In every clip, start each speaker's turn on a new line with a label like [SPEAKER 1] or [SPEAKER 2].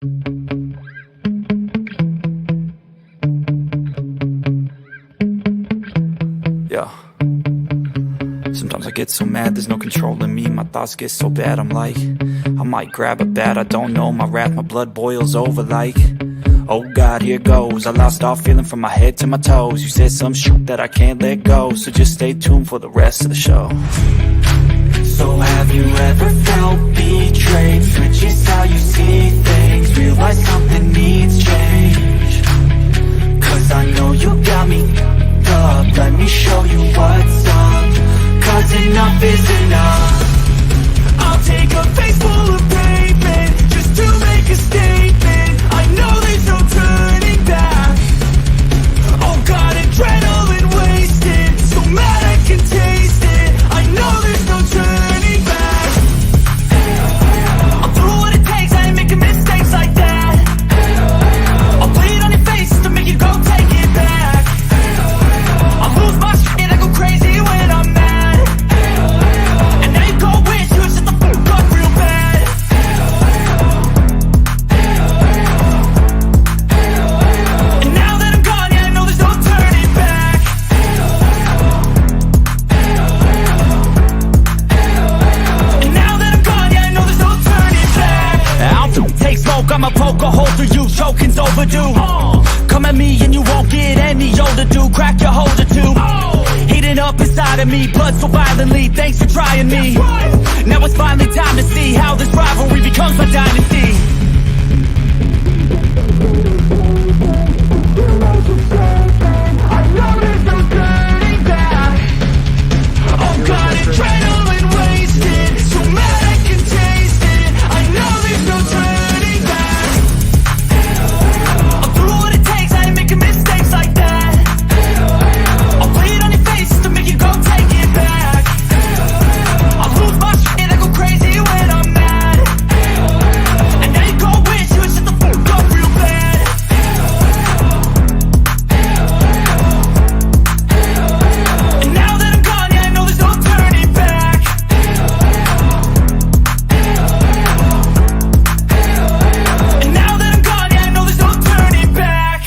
[SPEAKER 1] Yeah. Sometimes I get so mad, there's no controlling me. My thoughts get so bad, I'm like, I might grab a bat, I don't know. My wrath, my blood boils over like, oh God, here goes. I lost all feeling from my head to my toes. You said some shit that I can't let go, so just stay tuned for the rest of the show. So have you ever felt betrayed? Switches how you see things, realize something needs change. Cause I know you got me up, let me show you what's up. Cause enough is enough. I'll take a face full of pavement just to make a statement. I know there's no turning back. Oh God, adrenaline wasted, so mad I can taste it. I know there's no turning back. I'll do what it takes, I ain't making mistakes like that. I'll bleed on your face to make you go take it back. I'll lose my shit, I go crazy when I'm mad. And now you go wish you would shut the fuck up real bad. And now that I'm gone, yeah, I know there's no turning back. And now that I'm gone, yeah, I know there's no turning back. I'll take smoke, I'ma poke a hole through you, choking's overdue. Come at me and you won't get any older, dude. Crack your holder too. Heating up inside of me, blood so violently. Thanks for trying me. Now it's finally time to see how this rivalry becomes my dynasty. I know there's no turning back. Oh God, adrenaline wasted, so mad I can taste it. I know there's no turning back. I'll do what it takes, I ain't making mistakes like that. I'll bleed on your face to make you go take it back. I'll lose my shit, I go crazy when I'm mad. And now you go wish you would shut the fuck up real bad. And now that I'm gone, yeah, I know there's no turning back. And now that I'm gone, yeah, I know there's no turning back.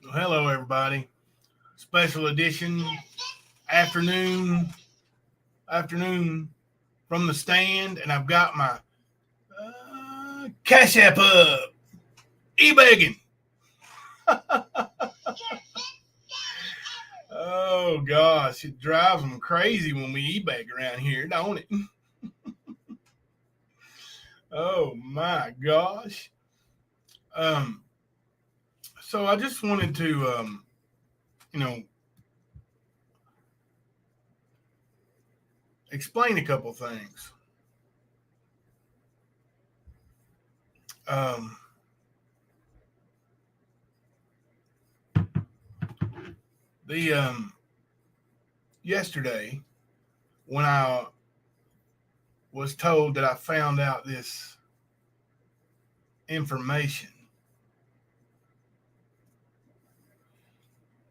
[SPEAKER 2] Well, hello, everybody. Special edition afternoon from the stand, and I've got my cash app up, e-begging. Oh gosh, it drives them crazy when we e-beg around here, don't it? Oh my gosh. So I just wanted to, explain a couple things. Yesterday, when I was told that I found out this information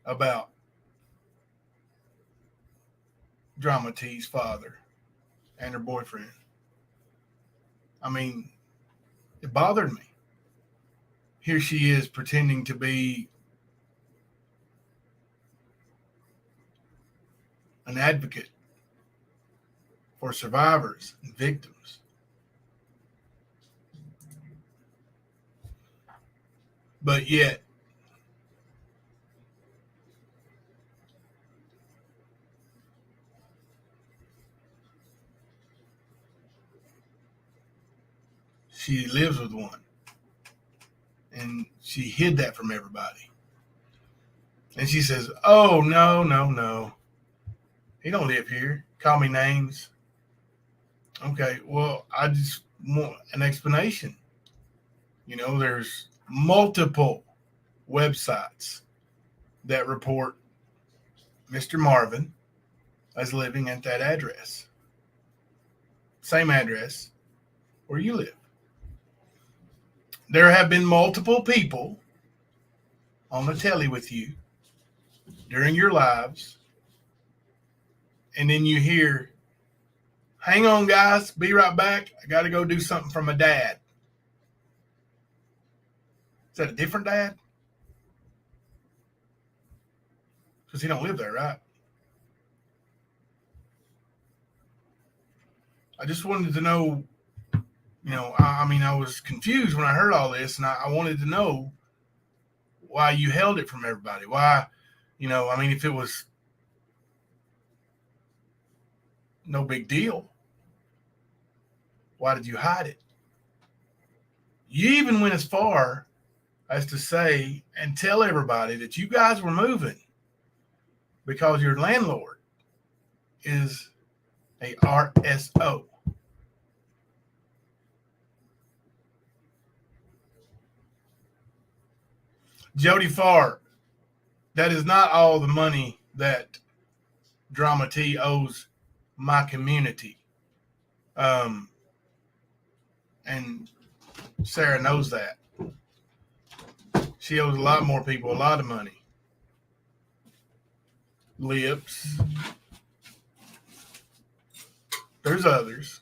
[SPEAKER 2] about Drama T's father and her boyfriend, I mean, it bothered me. Here she is pretending to be an advocate for survivors and victims. But yet, she lives with one. And she hid that from everybody. And she says, oh, no. He don't live here. Call me names. Okay, well, I just want an explanation. You know, there's multiple websites that report Mr. Marvin as living at that address. Same address where you live. There have been multiple people on the telly with you during your lives, and then you hear, hang on, guys, be right back. I got to go do something for my dad. Is that a different dad? Because he don't live there, right? I just wanted to know, you know, I mean, I was confused when I heard all this, and I wanted to know why you held it from everybody. Why, you know, I mean, if it was no big deal, why did you hide it? You even went as far as to say and tell everybody that you guys were moving because your landlord is a RSO. Jody Farr, that is not all the money that Drama T owes my community. And Sarah knows that. She owes a lot more people a lot of money. Lips. There's others.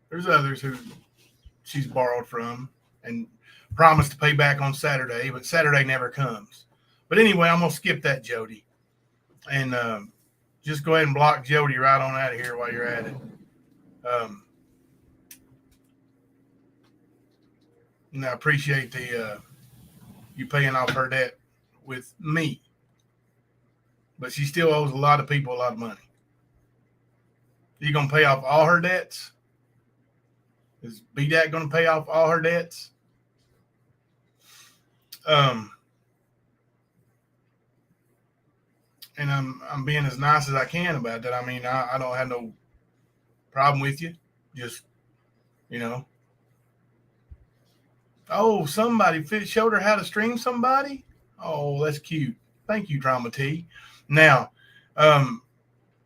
[SPEAKER 2] There's others who she's borrowed from and promised to pay back on Saturday, but Saturday never comes. But anyway, I'm going to skip that, Jody. And just go ahead and block Jody right on out of here while you're at it. And I appreciate the you paying off her debt with me. But she still owes a lot of people a lot of money. Are you going to pay off all her debts? Is bdac going to pay off all her debts? And I'm being as nice as I can about that. I mean, I don't have no problem with you. Just, you know. Oh, somebody showed her how to stream somebody? Oh, that's cute. Thank you, Drama T. Now,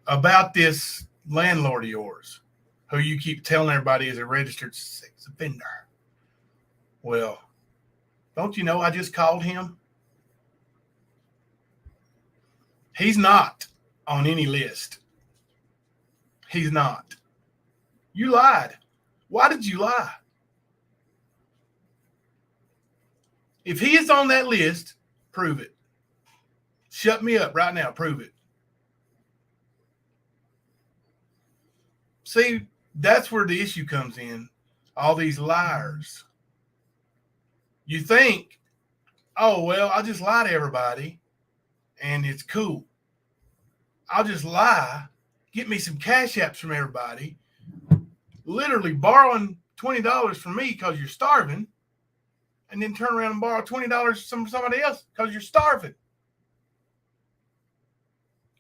[SPEAKER 2] about this landlord of yours, who you keep telling everybody is a registered sex offender. Well, don't you know I just called him? He's not on any list. He's not. You lied. Why did you lie? If he is on that list, prove it. Shut me up right now. Prove it. See, that's where the issue comes in. All these liars. You think, oh, well, I'll just lie to everybody and it's cool. I'll just lie, get me some cash apps from everybody, literally borrowing $20 from me because you're starving, and then turn around and borrow $20 from somebody else because you're starving.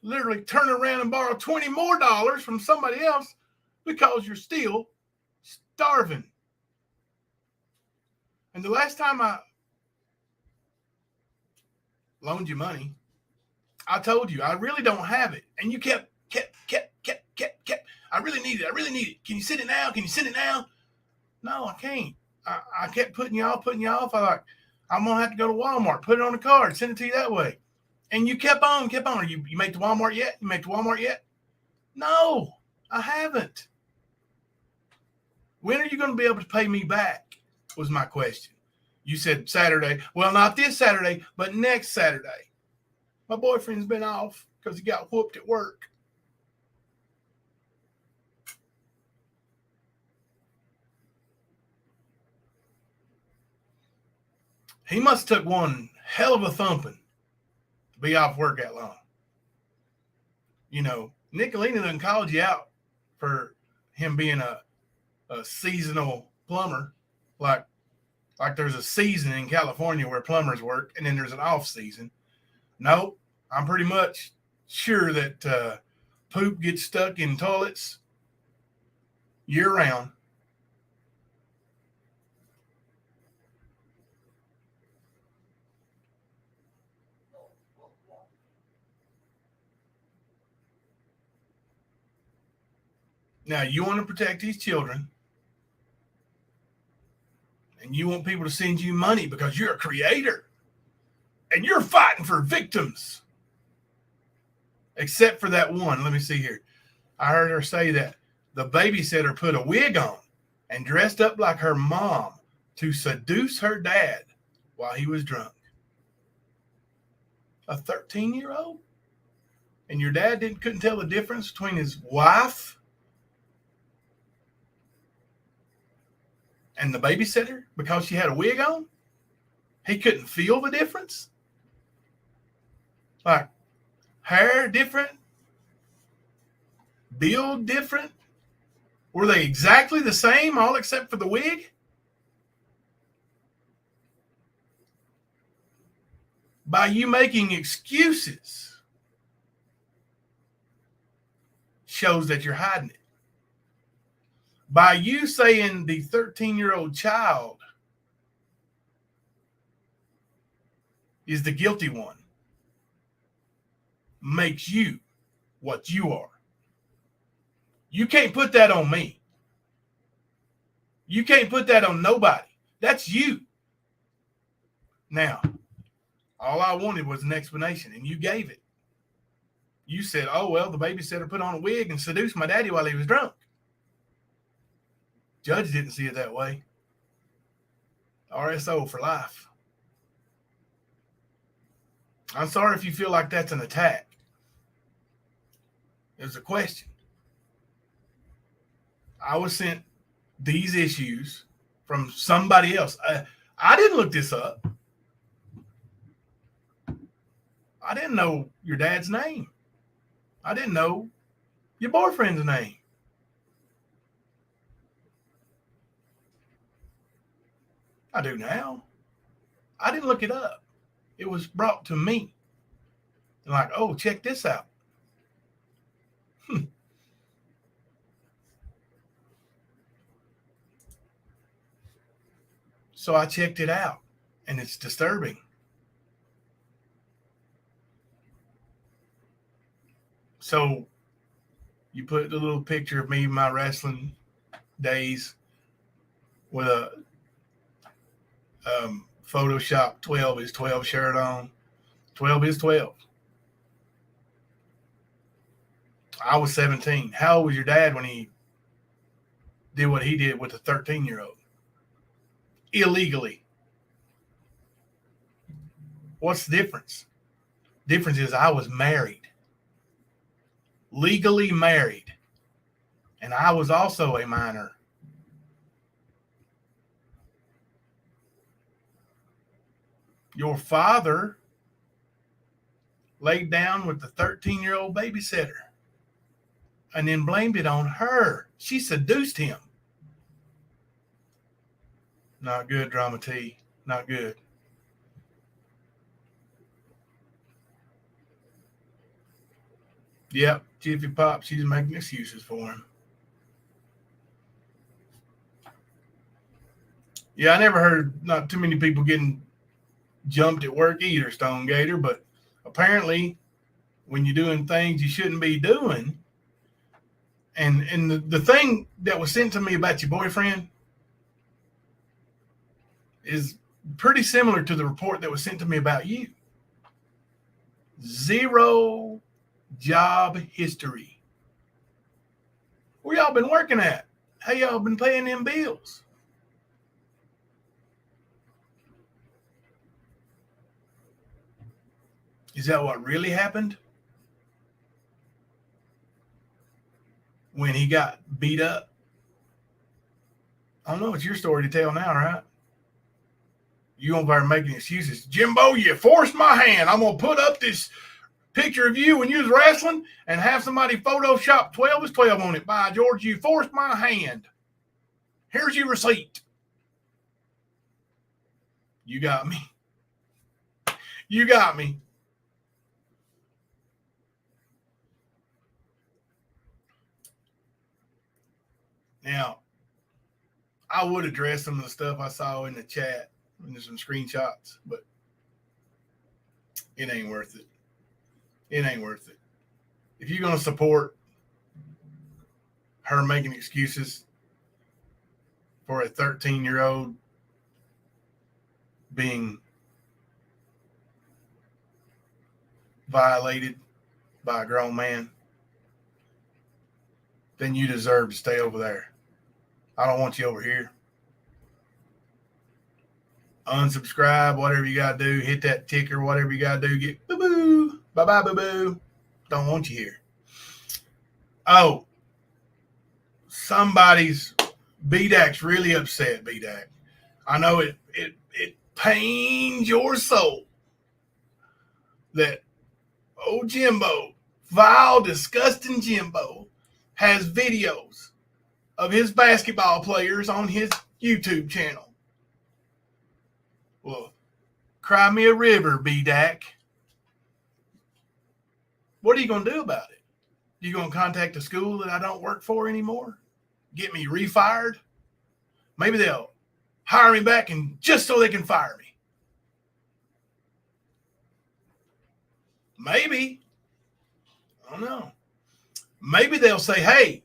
[SPEAKER 2] Literally turn around and borrow $20 more from somebody else because you're still starving. And the last time I loaned you money, I told you I really don't have it. And you kept. I really need it. Can you send it now? No, I can't. I kept putting you off. I like, I'm going to have to go to Walmart, put it on a card, send it to you that way. And you kept on. Are you made to Walmart yet? No, I haven't. When are you going to be able to pay me back? Was my question. You said Saturday. Well, not this Saturday, but next Saturday. My boyfriend's been off because he got whooped at work. He must have took one hell of a thumping to be off work that long. You know, Nicolina done called you out for him being a seasonal plumber. Like there's a season in California where plumbers work, and then there's an off season. Nope, I'm pretty much sure that poop gets stuck in toilets year round. Now, you want to protect these children, and you want people to send you money because you're a creator, and you're fighting for victims. Except for that one. Let me see here. I heard her say that the babysitter put a wig on and dressed up like her mom to seduce her dad while he was drunk. A 13-year-old? And your dad couldn't tell the difference between his wife and the babysitter because she had a wig on? He couldn't feel the difference? Like, hair different? Build different? Were they exactly the same, all except for the wig? By you making excuses shows that you're hiding it. By you saying the 13-year-old child is the guilty one makes you what you are. You can't put that on me. You can't put that on nobody. That's you. Now, all I wanted was an explanation, and you gave it. You said, oh, well, the babysitter put on a wig and seduced my daddy while he was drunk. Judge didn't see it that way. RSO for life. I'm sorry if you feel like that's an attack. It was a question. I was sent these issues from somebody else. I didn't look this up. I didn't know your dad's name. I didn't know your boyfriend's name. I do now. I didn't look it up. It was brought to me. Like, oh, check this out. So I checked it out, and it's disturbing. So you put the little picture of me in my wrestling days with a Photoshop 12 is 12 shirt on. 12 is 12. I was 17. How old was your dad when he did what he did with a 13-year-old? Illegally. What's the difference? Difference is I was married. Legally married. And I was also a minor. Your father laid down with the 13-year-old babysitter and then blamed it on her. She seduced him. Not good, Drama T. Not good. Yep, Jiffy Pop, she's making excuses for him. Yeah, I never heard not too many people getting jumped at work either, Stone Gator, but apparently when you're doing things you shouldn't be doing, and the thing that was sent to me about your boyfriend is pretty similar to the report that was sent to me about you. 0 job history. Where y'all been working at? How y'all been paying them bills? Is that what really happened? When he got beat up? I don't know. It's your story to tell now, right? You over there making excuses. Jimbo, you forced my hand. I'm going to put up this picture of you when you was wrestling and have somebody Photoshop 12 is 12 on it. By George, you forced my hand. Here's your receipt. You got me. You got me. Now, I would address some of the stuff I saw in the chat and there's some screenshots, but it ain't worth it. It ain't worth it. If you're going to support her making excuses for a 13-year-old being violated by a grown man, then you deserve to stay over there. I don't want you over here. Unsubscribe, whatever you got to do. Hit that ticker, whatever you got to do. Get boo-boo. Bye-bye, boo-boo. Don't want you here. Oh, somebody's bdac's really upset, bdac. I know it pains your soul that old Jimbo, vile, disgusting Jimbo, has videos of his basketball players on his YouTube channel. Well, cry me a river, bdac. What are you going to do about it? You going to contact a school that I don't work for anymore? Get me refired? Maybe they'll hire me back and just so they can fire me. Maybe. I don't know. Maybe they'll say, hey,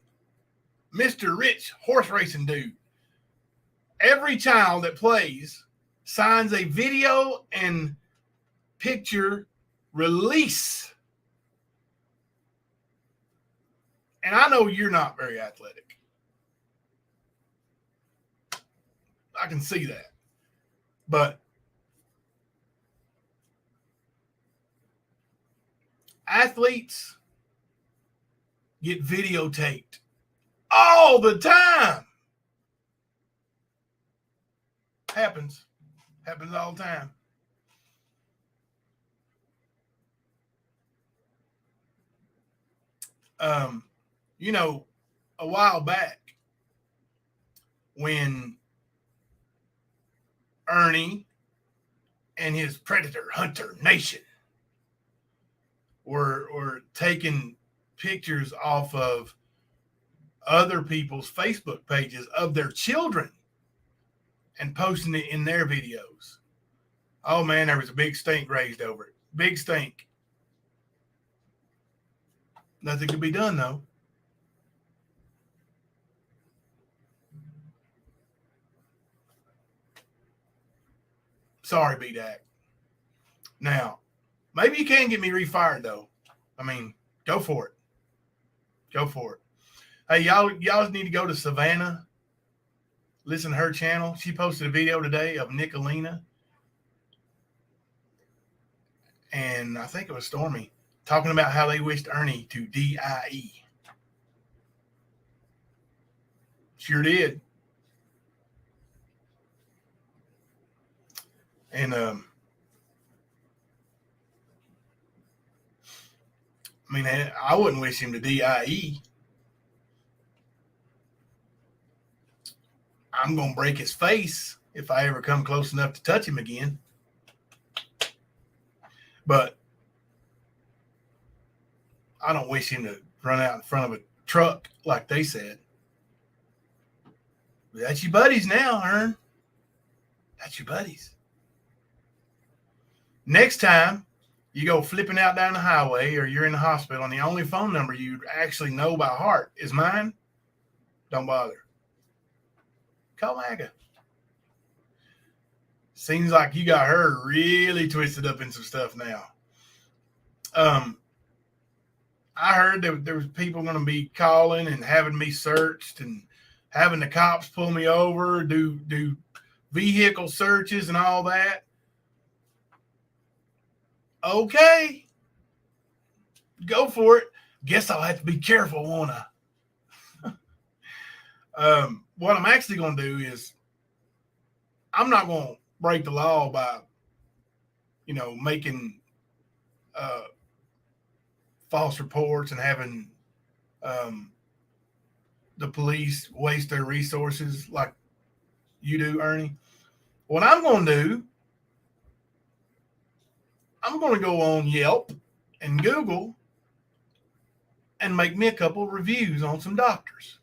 [SPEAKER 2] Mr. Rich horse racing dude, every child that plays signs a video and picture release. And I know you're not very athletic. I can see that. But athletes get videotaped all the time. Happens all the time. A while back when Ernie and his predator hunter nation were taking pictures off of other people's Facebook pages of their children and posting it in their videos. Oh man, there was a big stink raised over it. Big stink. Nothing could be done though. Sorry, bdac. Now, maybe you can get me refired though. I mean, go for it. Go for it. Hey, y'all need to go to Savannah. Listen to her channel. She posted a video today of Nicolina. And I think it was Stormy talking about how they wished Ernie to DIE. Sure did. And I mean, I wouldn't wish him to DIE. I'm going to break his face if I ever come close enough to touch him again. But I don't wish him to run out in front of a truck like they said. But that's your buddies now, Ern. That's your buddies. Next time you go flipping out down the highway or you're in the hospital and the only phone number you actually know by heart is mine, don't bother. Call MAGA. Seems like you got her really twisted up in some stuff now. I heard that there was people going to be calling and having me searched and having the cops pull me over, do vehicle searches and all that. Okay. Go for it. Guess I'll have to be careful, won't I? What I'm actually going to do is I'm not going to break the law by, making false reports and having the police waste their resources like you do, Ernie. What I'm going to do, I'm going to go on Yelp and Google and make me a couple of reviews on some doctors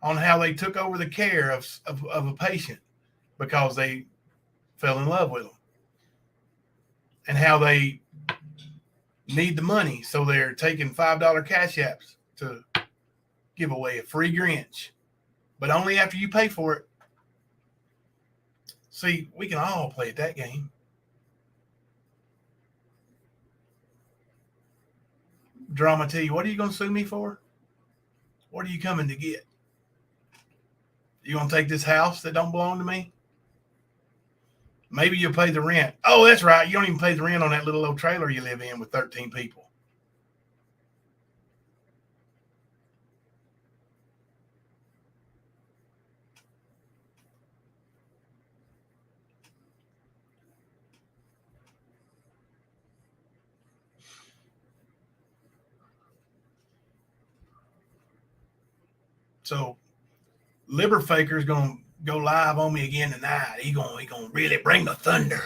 [SPEAKER 2] on how they took over the care of a patient because they fell in love with them, and how they need the money, so they're taking $5 cash apps to give away a free Grinch, but only after you pay for it. See, we can all play at that game. Drama T, what are you going to sue me for? What are you coming to get? You going to take this house that don't belong to me? Maybe you'll pay the rent. Oh, that's right. You don't even pay the rent on that little old trailer you live in with 13 people. So Liber Faker's going to go live on me again tonight. He going to really bring the thunder.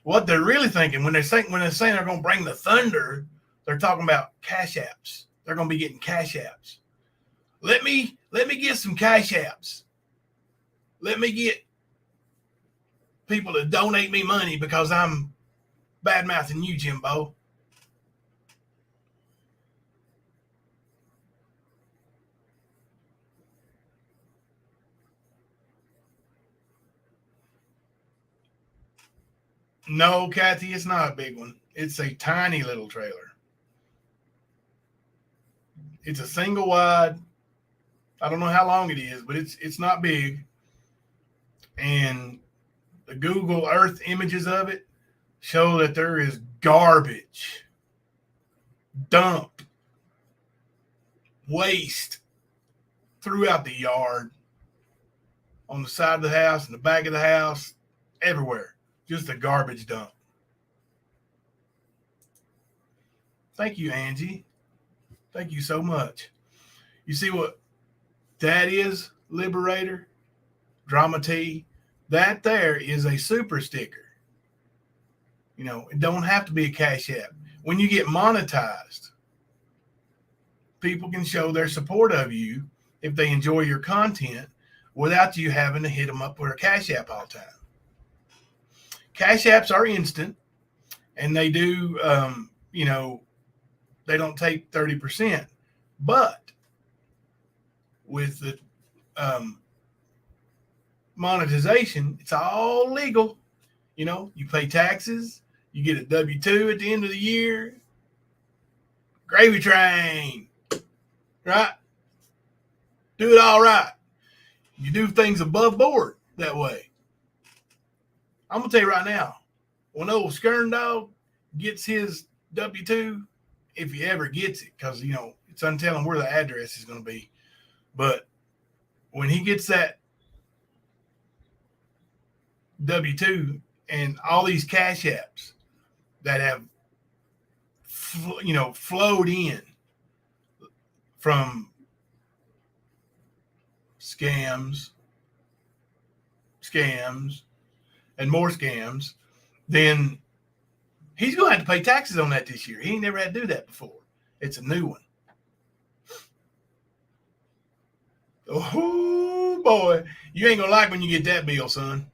[SPEAKER 2] What they're really thinking when they're saying they're going to bring the thunder, they're talking about cash apps. They're going to be getting cash apps. Let me get some cash apps. Let me get people to donate me money because I'm bad mouthing you, Jimbo. No, Kathy, it's not a big one. It's a tiny little trailer. It's a single wide. I don't know how long it is, but it's not big. And the Google Earth images of it show that there is garbage, dump, waste throughout the yard, on the side of the house, in the back of the house, everywhere. Just a garbage dump. Thank you, Angie. Thank you so much. You see what that is, Liberator? Drama T? That there is a super sticker. It don't have to be a cash app. When you get monetized, people can show their support of you if they enjoy your content without you having to hit them up with a cash app all the time. Cash apps are instant, and they do, they don't take 30%. But with the monetization, it's all legal. You pay taxes, you get a W-2 at the end of the year. Gravy train, right? Do it all right. You do things above board that way. I'm going to tell you right now, when old Skern Dog gets his W-2, if he ever gets it, because, it's untelling where the address is going to be. But when he gets that W-2 and all these cash apps that have, flowed in from scams, and more scams, then he's going to have to pay taxes on that this year. He ain't never had to do that before. It's a new one. Oh, boy. You ain't going to like when you get that bill, son,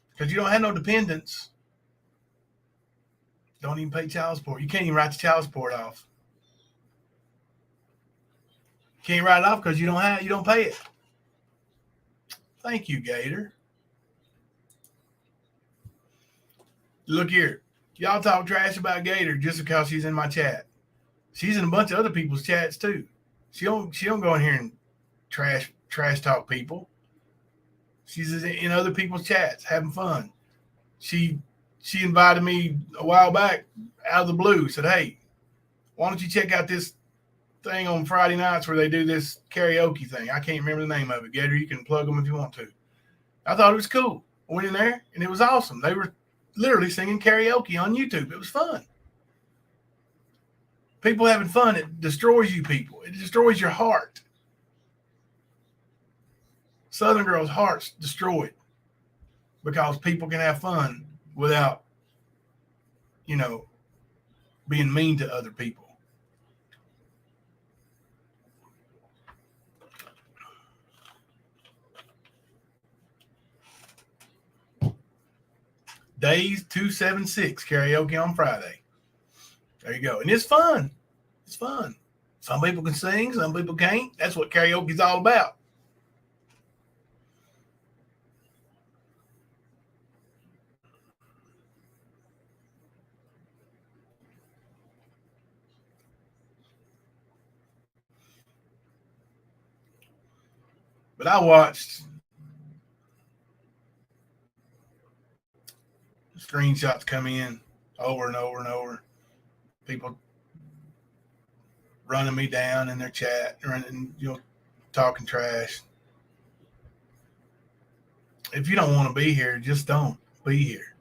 [SPEAKER 2] because you don't have no dependents. Don't even pay child support. You can't even write the child support off. Can't write it off because you don't pay it. Thank you, Gator. Look here. Y'all talk trash about Gator just because she's in my chat. She's in a bunch of other people's chats too. She don't go in here and trash talk people. She's in other people's chats having fun. She invited me a while back out of the blue, said, "Hey, why don't you check out this thing on Friday nights where they do this karaoke thing. I can't remember the name of it. Gator, you can plug them if you want to. I thought it was cool. I went in there and it was awesome. They were literally singing karaoke on YouTube. It was fun. People having fun, it destroys you people. It destroys your heart. Southern girls' hearts destroyed because people can have fun without, being mean to other people. Days 276 karaoke on Friday. There you go. And it's fun. It's fun. Some people can sing, some people can't. That's what karaoke is all about. But I watched screenshots come in over and over and over. People running me down in their chat, talking trash. If you don't want to be here, just don't be here.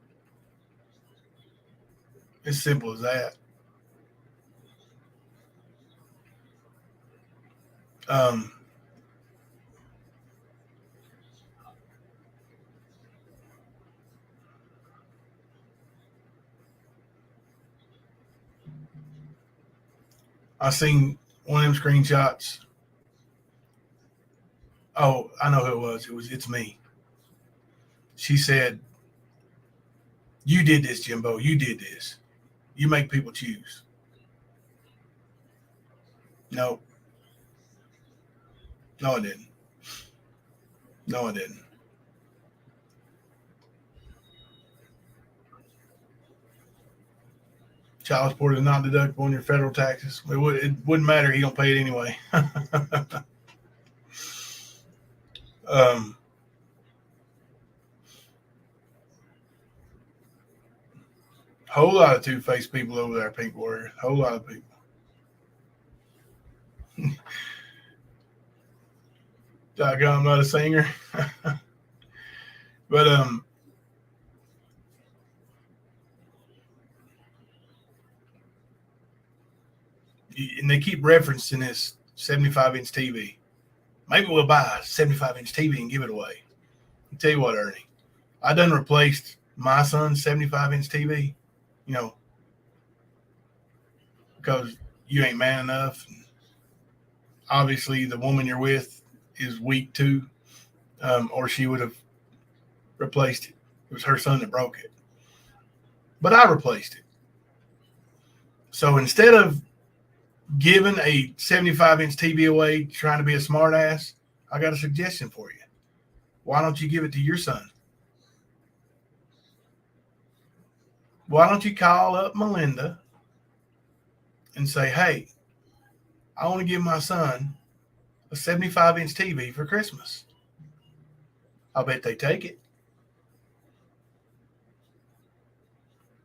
[SPEAKER 2] It's simple as that. I seen one of them screenshots. Oh, I know who it was. It's me. She said, "You did this, Jimbo. You did this. You make people choose." No, I didn't. No, I didn't. Child support is not deductible on your federal taxes. It wouldn't matter. He don't pay it anyway. Whole lot of two-faced people over there, Pink Warrior. Whole lot of people. I'm not a singer. But and they keep referencing this 75-inch TV. Maybe we'll buy a 75-inch TV and give it away. I'll tell you what, Ernie, I done replaced my son's 75-inch TV, because you ain't man enough. And obviously, the woman you're with is weak too, or she would have replaced it. It was her son that broke it. But I replaced it. So instead of giving a 75-inch TV away trying to be a smart ass, I got a suggestion for you. Why don't you give it to your son? Why don't you call up Melinda and say, "Hey, I want to give my son a 75-inch TV for Christmas"? I bet they take it.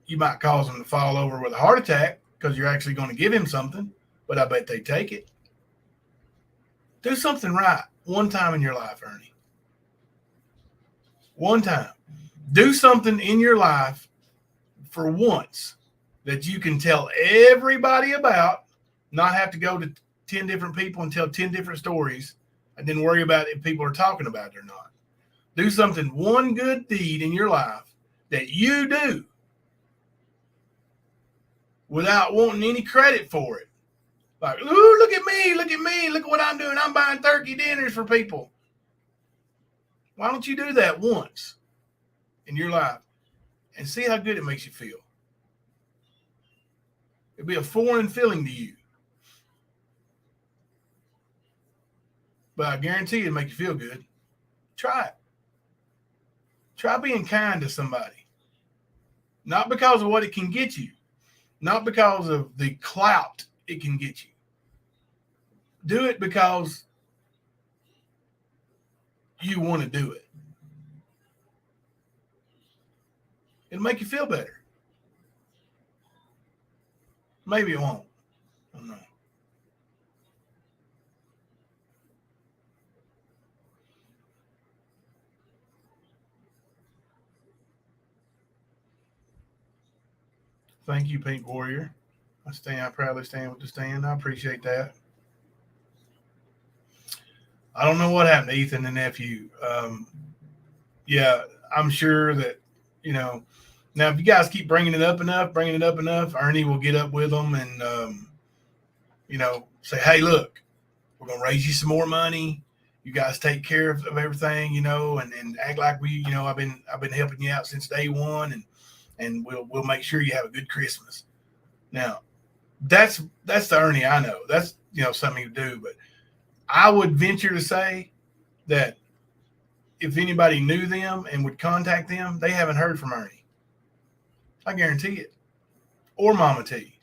[SPEAKER 2] You might cause him to fall over with a heart attack because you're actually going to give him something, but I bet they take it. Do something right one time in your life, Ernie. One time. Do something in your life for once that you can tell everybody about, not have to go to 10 different people and tell 10 different stories and then worry about if people are talking about it or not. Do something, one good deed in your life that you do without wanting any credit for it. Like, ooh, look at me, look at what I'm doing. I'm buying turkey dinners for people. Why don't you do that once in your life and see how good it makes you feel? It'll be a foreign feeling to you, but I guarantee it'll make you feel good. Try it. Try being kind to somebody. Not because of what it can get you, not because of the clout it can get you. Do it because you want to do it. It'll make you feel better. Maybe it won't. I don't know. Thank you, Pink Warrior. I proudly stand with the stand. I appreciate that. I don't know what happened to Ethan and nephew. Yeah, I'm sure that, now if you guys keep bringing it up enough, Ernie will get up with them and, say, hey, look, we're going to raise you some more money. You guys take care of everything, and act like I've been helping you out since day one, and we'll make sure you have a good Christmas. Now, that's the Ernie I know. That's something you do, but I would venture to say that if anybody knew them and would contact them, they haven't heard from Ernie. I guarantee it. Or Mama T.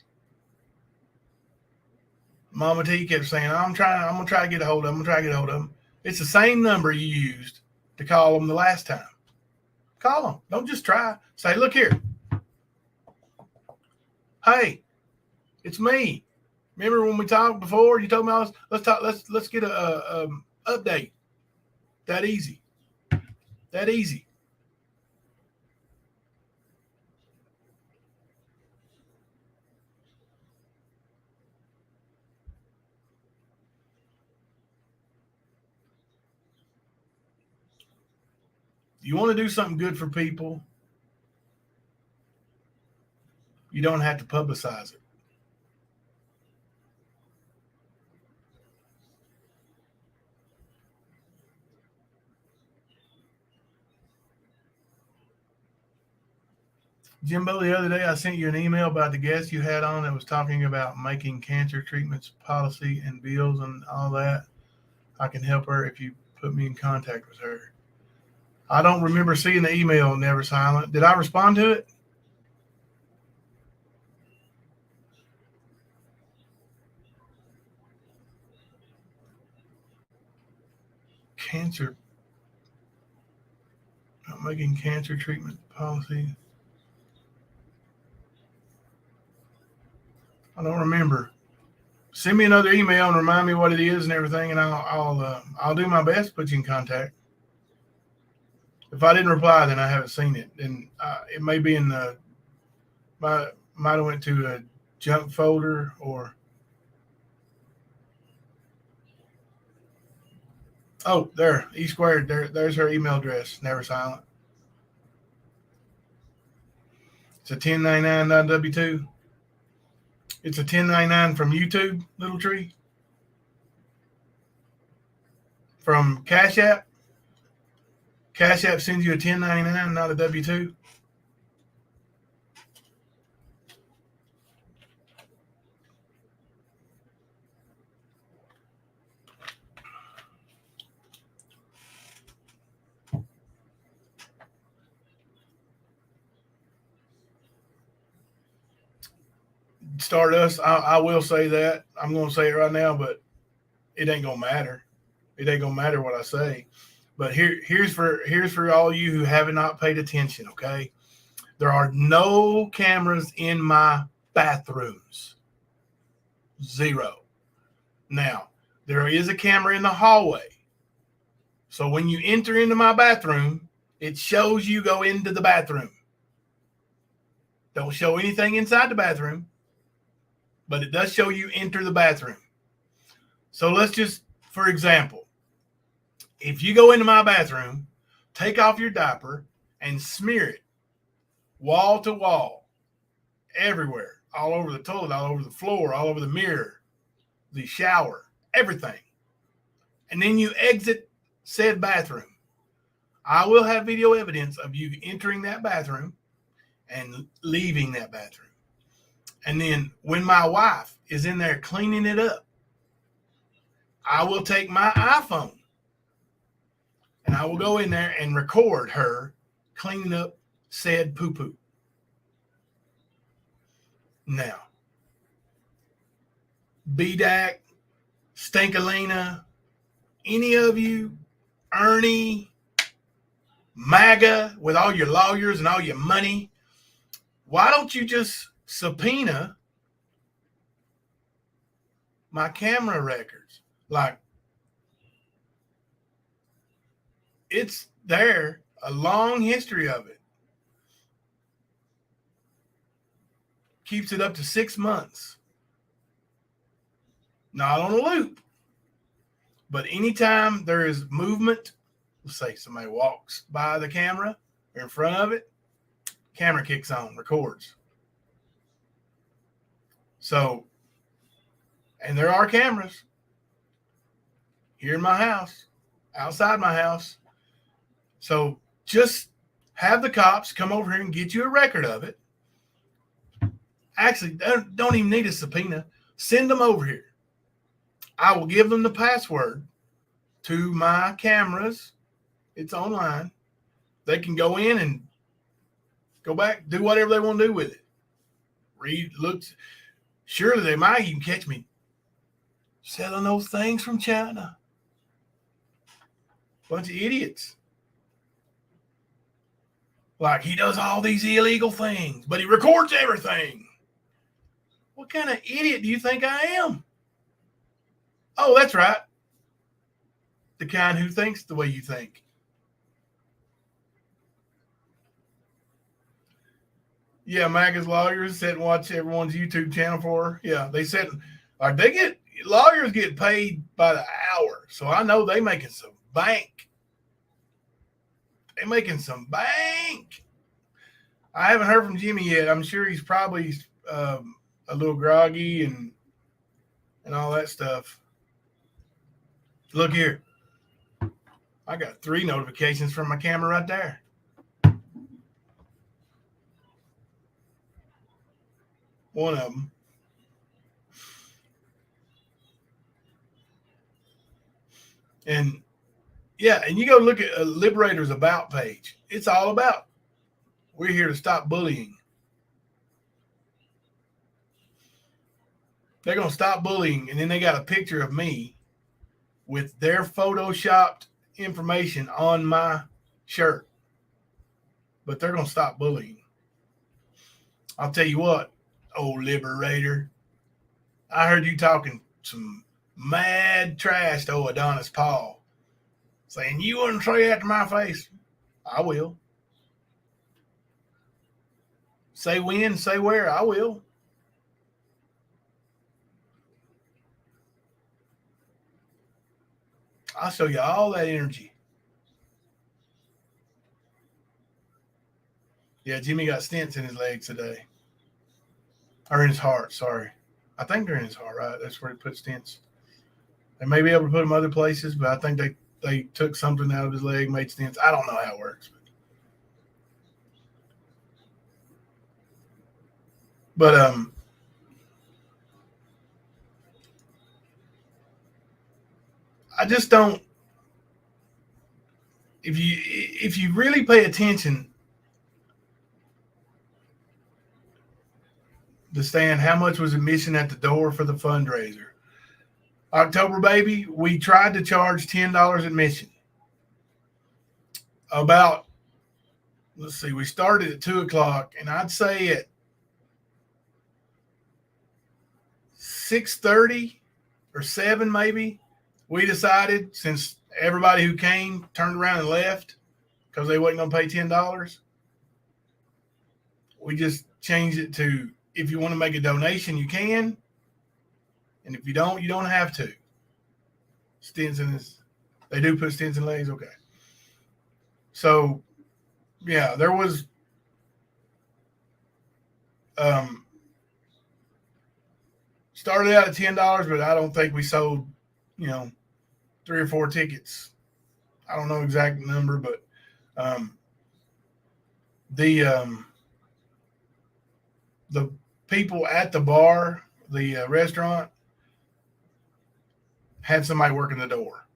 [SPEAKER 2] Mama T kept saying, I'm gonna try to get a hold of them. It's the same number you used to call them the last time. Call them. Don't just try. Say, look here. Hey, it's me. Remember when we talked before? You told me let's talk. Let's get a update. That easy. You want to do something good for people, you don't have to publicize it. Jimbo, the other day I sent you an email about the guest you had on that was talking about making cancer treatments policy and bills and all that. I can help her if you put me in contact with her. I don't remember seeing the email, Never Silent. Did I respond to it? Cancer. Making cancer treatment policy. I don't remember. Send me another email and remind me what it is and everything, and I'll do my best to put you in contact. If I didn't reply, then I haven't seen it, and it may be in the might have went to a junk folder or. Oh, there, E squared. There's her email address. Never Silent. It's a 1099.w2. It's a 1099 from YouTube, Little Tree. From Cash App. Cash App sends you a 1099, not a W2. Stardust, I will say that. I'm going to say it right now, but it ain't going to matter. It ain't going to matter what I say. But here's for all you who have not paid attention, okay? There are no cameras in my bathrooms. 0. Now, there is a camera in the hallway. So when you enter into my bathroom, it shows you go into the bathroom. Don't show anything inside the bathroom, but it does show you enter the bathroom. So let's just, for example, if you go into my bathroom, take off your diaper and smear it wall to wall, everywhere, all over the toilet, all over the floor, all over the mirror, the shower, everything. And then you exit said bathroom. I will have video evidence of you entering that bathroom and leaving that bathroom. And then when my wife is in there cleaning it up, I will take my iPhone and I will go in there and record her cleaning up said poo-poo. Now, bdac, Stinkalina, any of you, Ernie, MAGA, with all your lawyers and all your money, why don't you just subpoena my camera records? Like, it's there, a long history of it. keeps it up to 6 months. Not on a loop. But anytime there is movement, let's say somebody walks by the camera or in front of it, camera kicks on, records. So, and there are cameras here in my house, outside my house. So just have the cops come over here and get you a record of it. Actually, don't even need a subpoena. Send them over here. I will give them the password to my cameras. It's online. They can go in and go back, do whatever they want to do with it. Read, look. Surely they might even catch me selling those things from China. Bunch of idiots. Like, he does all these illegal things, but he records everything. What kind of idiot do you think I am? Oh, that's right. The kind who thinks the way you think. Yeah, Maga's lawyers sit and watch everyone's YouTube channel for her. Yeah, they sit, like, lawyers get paid by the hour. So I know they making some bank. They're making some bank. I haven't heard from Jimmy yet. I'm sure he's probably a little groggy and all that stuff. Look here. I got 3 notifications from my camera right there. One of them. And yeah, and you go look at a Liberator's About page. It's all about, we're here to stop bullying. They're going to stop bullying, and then they got a picture of me with their photoshopped information on my shirt. But they're going to stop bullying. I'll tell you what, old Liberator, I heard you talking some mad trash to old Adonis Paul, saying you wouldn't say that to my face. I will. Say when, say where, I will. I'll show you all that energy. Yeah, Jimmy got stents in his legs today. Or in his heart, sorry. I think they're in his heart, right? That's where he put stents. They may be able to put them other places, but I think they took something out of his leg, made stents. I don't know how it works. But I just don't. If you really pay attention, to Stan, how much was admission at the door for the fundraiser? October Baby, we tried to charge $10 admission. About, let's see, we started at 2:00, and I'd say at 6:30 or 7 maybe, we decided, since everybody who came turned around and left because they wasn't going to pay $10, we just changed it to, if you want to make a donation, you can. And if you don't, you don't have to. Stents in his, they do put stents in legs? Okay. So, yeah, there was started out at $10, but I don't think we sold, 3 or 4 tickets. I don't know exact number, but the people at the bar, the restaurant, had somebody working the door.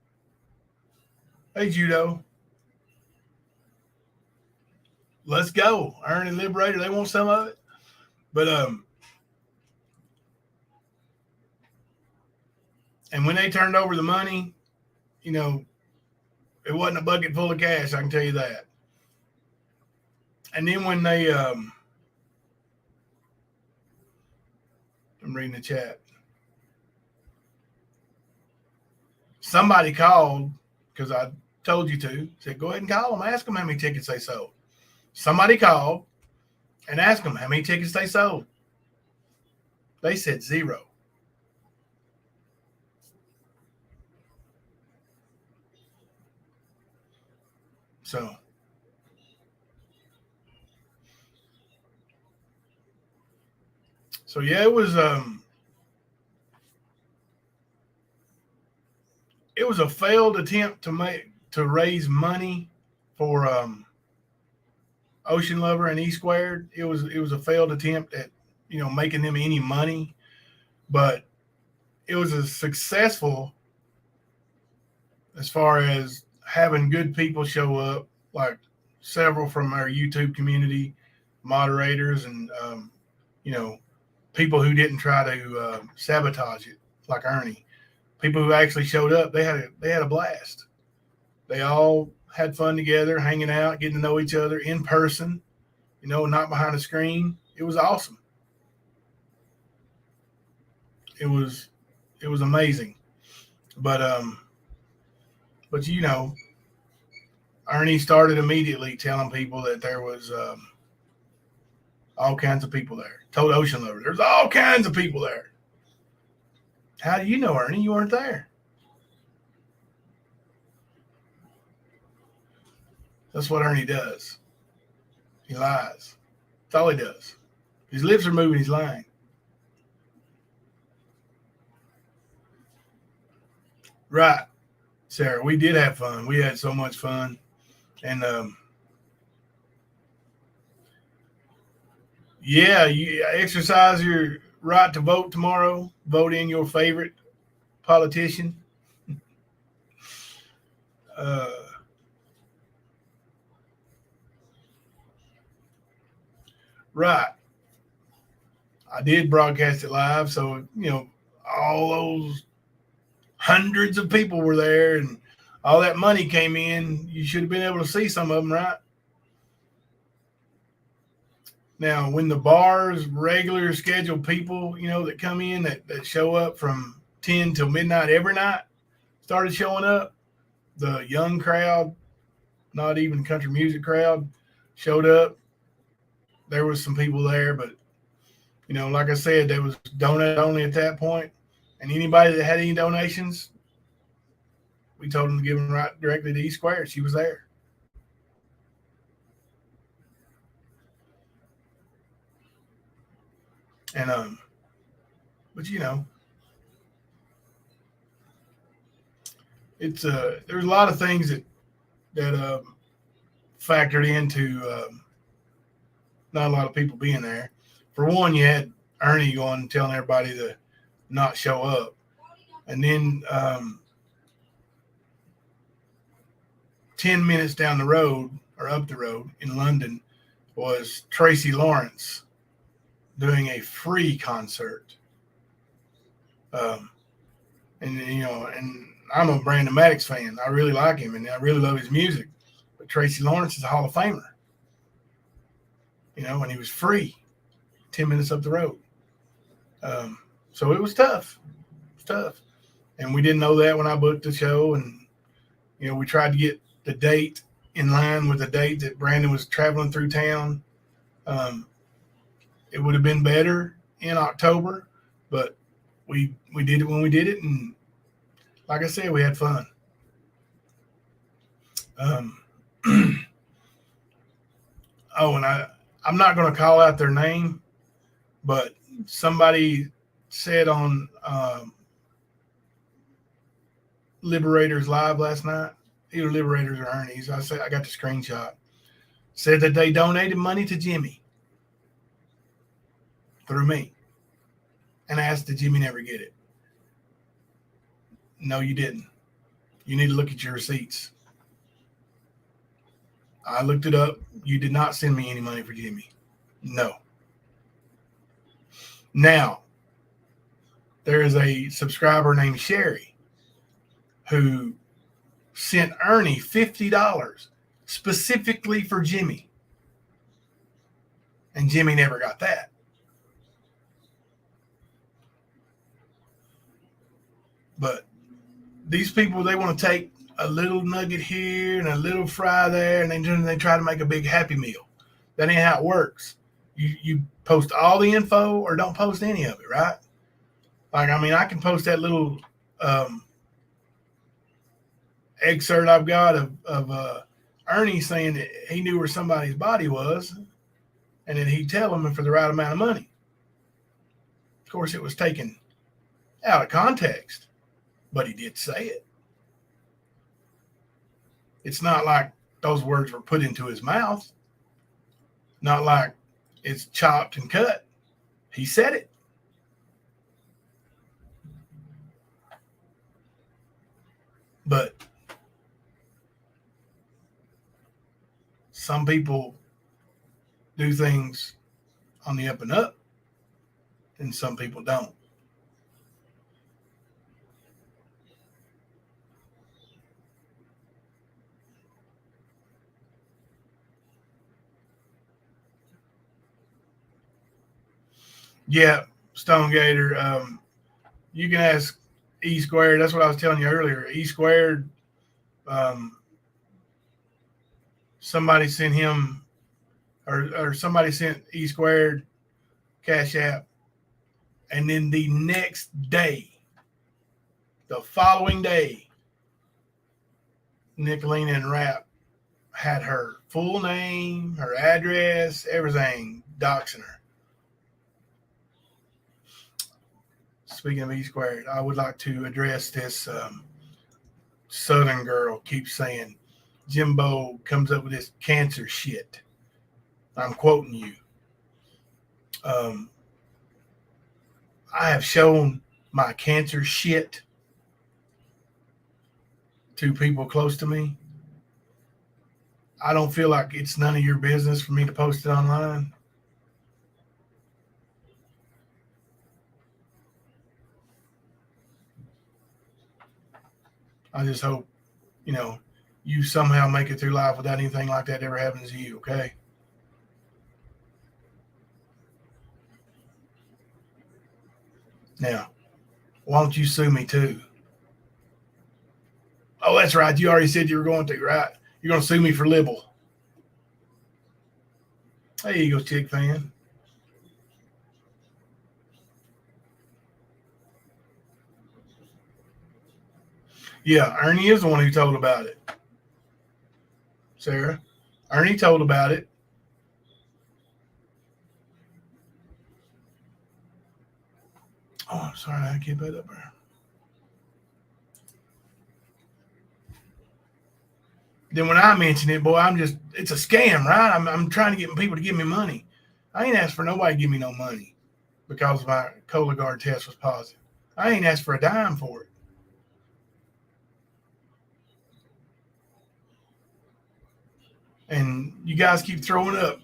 [SPEAKER 2] Hey, Judo. Let's go. Earn and Liberator. They want some of it. But and when they turned over the money, it wasn't a bucket full of cash, I can tell you that. And then when they I'm reading the chat. Somebody called, because I told you to, said, go ahead and call them. Ask them how many tickets they sold. Somebody called and asked them how many tickets they sold. They said 0. So yeah, it was a failed attempt to raise money for Ocean Lover and E Squared. It was a failed attempt at making them any money, but it was a successful as far as having good people show up, like several from our YouTube community, moderators, and people who didn't try to sabotage it, like Ernie. People who actually showed up, they had a blast. They all had fun together, hanging out, getting to know each other in person, not behind a screen. It was awesome. It was amazing. But Ernie started immediately telling people that there was all kinds of people there. Told Ocean Lover, there's all kinds of people there. How do you know, Ernie? You weren't there. That's what Ernie does. He lies. That's all he does. His lips are moving, he's lying. Right, Sarah, we did have fun. We had so much fun. And yeah, you exercise your right to vote tomorrow. Vote in your favorite politician. Right. I did broadcast it live, so all those hundreds of people were there, and all that money came in. You should have been able to see some of them, right? Now, when the bars, regular scheduled people, that come in that show up from 10 till midnight every night started showing up, the young crowd, not even country music crowd, showed up. There was some people there, but like I said, there was donate only at that point. And anybody that had any donations, we told them to give them right directly to E Square. She was there. And but it's there's a lot of things that factored into not a lot of people being there. For one, you had Ernie going and telling everybody to not show up, and then 10 minutes down the road or up the road in London was Tracy Lawrence doing a free concert. And I'm a Brandon Maddox fan. I really like him, and I really love his music. But Tracy Lawrence is a Hall of Famer. And he was free, 10 minutes up the road. So it was tough. And we didn't know that when I booked the show. And, we tried to get the date in line with the date that Brandon was traveling through town. It would have been better in October, but we did it when we did it. And like I said, we had fun. And I'm not going to call out their name, but somebody said on Liberators Live last night, either Liberators or Ernie's, I got the screenshot, said that they donated money to Jimmy through me and asked did Jimmy never get it. No, you didn't. You need to look at your receipts. I looked it up. You did not send me any money for Jimmy. No. Now, there is a subscriber named Sherry who sent Ernie $50 specifically for Jimmy. And Jimmy never got that. But these people, they want to take a little nugget here and a little fry there, and they try to make a big Happy Meal. That ain't how it works. You post all the info or don't post any of it, right? Like, I mean, I can post that little excerpt I've got of Ernie saying that he knew where somebody's body was, and then he'd tell them for the right amount of money. Of course, it was taken out of context, but he did say it. It's not like those words were put into his mouth. Not like it's chopped and cut. He said it. But some people do things on the up and up, and some people don't. Yeah, Stone Gator. You can ask E Squared. That's what I was telling you earlier. E Squared. Somebody sent him, or somebody sent E Squared Cash App, and then the next day, the following day, Nicolina and Rap had her full name, her address, everything, doxing her. Speaking of E Squared, I would like to address this Southern girl keeps saying Jimbo comes up with this cancer shit. I'm quoting you. I have shown my cancer shit to people close to me. I don't feel like it's none of your business for me to post it online. I just hope, you somehow make it through life without anything like that ever happening to you, okay? Now, why don't you sue me too? Oh, that's right. You already said you were going to, right? You're going to sue me for libel. Hey, Eagles chick fan. Yeah, Ernie is the one who told about it. Sarah, Ernie told about it. Oh, I'm sorry. I can't put it up there. Then when I mention it, boy, it's a scam, right? I'm trying to get people to give me money. I ain't asked for nobody to give me no money because my Cologuard test was positive. I ain't asked for a dime for it. And you guys keep throwing up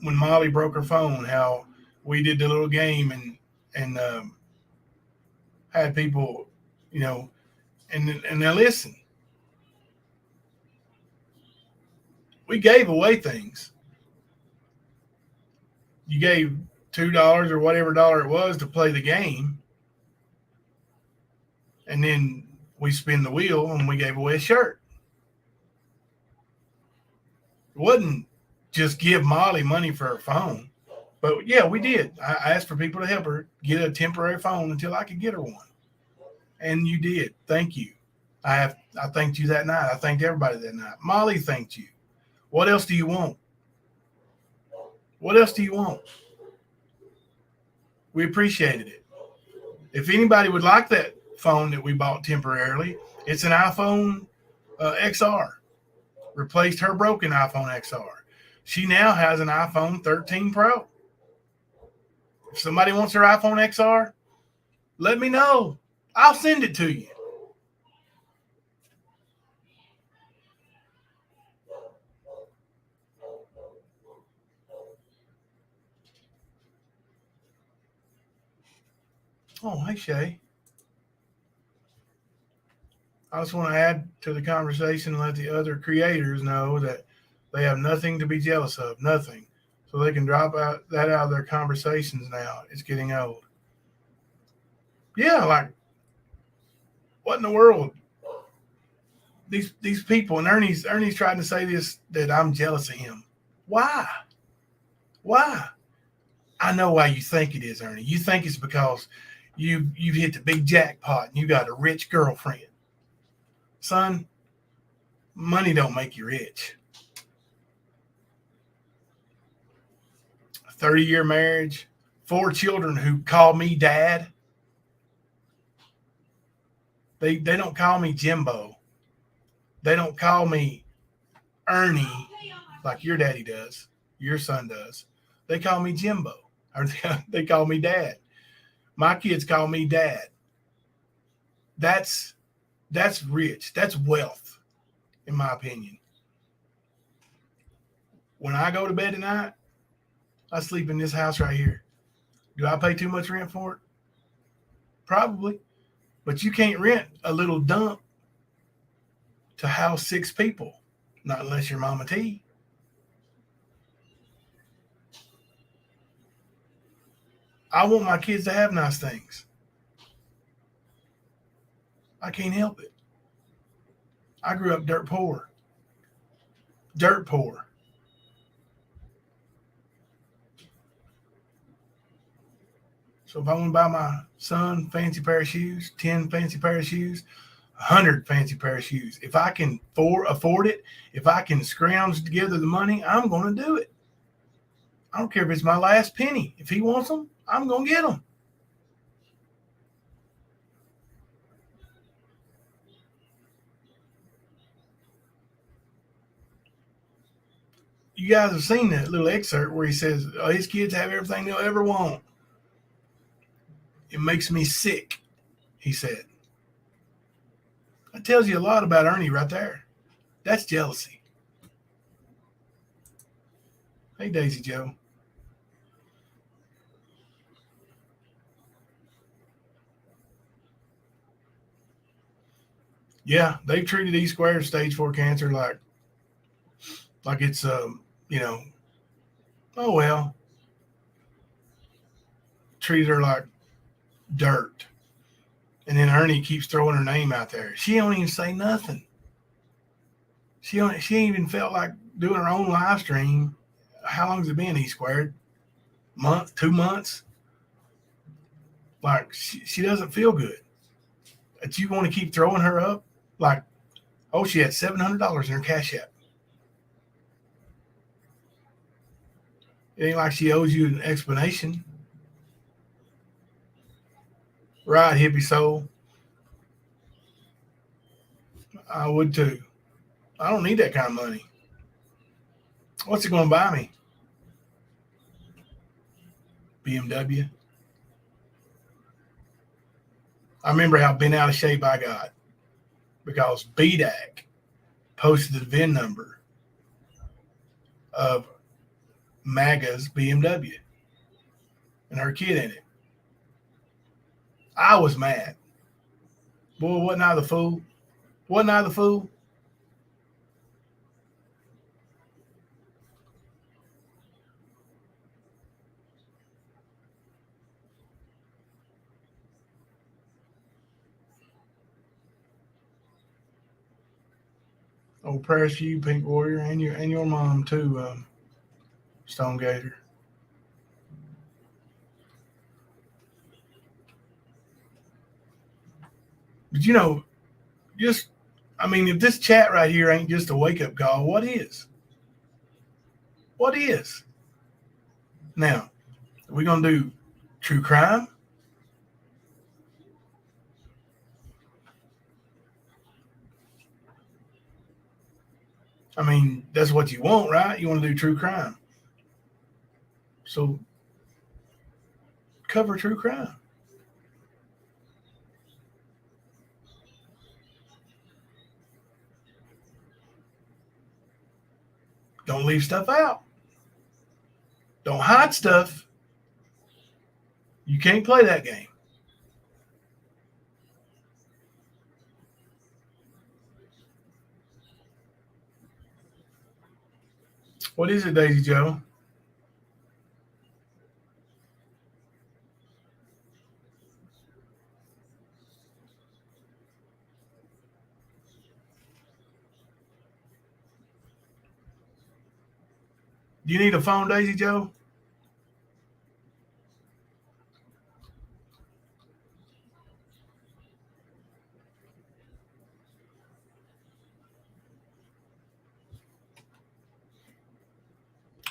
[SPEAKER 2] when Molly broke her phone, how we did the little game and had people, and now listen, we gave away things. You gave $2 or whatever dollar it was to play the game, and then we spin the wheel and we gave away a shirt. It wasn't just give Molly money for her phone, but yeah, we did. I asked for people to help her get a temporary phone until I could get her one, and you did. Thank you. I thanked you that night. I thanked everybody that night. Molly thanked you. What else do you want? What else do you want? We appreciated it. If anybody would like that phone that we bought temporarily, it's an iPhone XR. Replaced her broken iPhone XR. She now has an iPhone 13 Pro. If somebody wants her iPhone XR, let me know. I'll send it to you. Oh, hey, Shay. I just want to add to the conversation and let the other creators know that they have nothing to be jealous of, nothing. So they can drop that out of their conversations now. It's getting old. Yeah, like, what in the world? These people, and Ernie's trying to say this, that I'm jealous of him. Why? I know why you think it is, Ernie. You think it's because you've hit the big jackpot and you got a rich girlfriend. Son, money don't make you rich. A 30-year marriage, 4 children who call me dad. They don't call me Jimbo. They don't call me Ernie like your daddy does, your son does. They call me Jimbo. Or they call me dad. My kids call me dad. That's rich. That's wealth, in my opinion. When I go to bed at night, I sleep in this house right here. Do I pay too much rent for it? Probably. But you can't rent a little dump to house 6 people, not unless you're Mama T. I want my kids to have nice things. I can't help it. I grew up dirt poor. Dirt poor. So if I want to buy my son fancy pair of shoes, 10 fancy pair of shoes, 100 fancy pair of shoes, if I can afford it, if I can scrounge together the money, I'm going to do it. I don't care if it's my last penny. If he wants them, I'm going to get them. You guys have seen that little excerpt where he says, oh, his kids have everything they'll ever want. It makes me sick, he said. That tells you a lot about Ernie right there. That's jealousy. Hey, Daisy Joe. Yeah, they've treated E squared stage 4 cancer like it's oh well. Treated her like dirt. And then Ernie keeps throwing her name out there. She don't even say nothing. She ain't even felt like doing her own live stream. How long has it been, E squared? Month, 2 months? Like she doesn't feel good. But you want to keep throwing her up? Like, oh, she had $700 in her cash app. It ain't like she owes you an explanation. Right, hippie soul. I would too. I don't need that kind of money. What's it going to buy me? BMW. I remember how bent out of shape I got because bdac posted the VIN number of MAGA's BMW and her kid in it. I was mad. Boy, wasn't I the fool? Wasn't I the fool? Oh, prayers to you, Pink Warrior, and your mom too, Stone Gator. But if this chat right here ain't just a wake up call, what is? What is? Now, are we gonna do true crime? I mean, that's what you want, right? You want to do true crime. So cover true crime. Don't leave stuff out. Don't hide stuff. You can't play that game. What is it, Daisy Joe? Do you need a phone, Daisy Joe?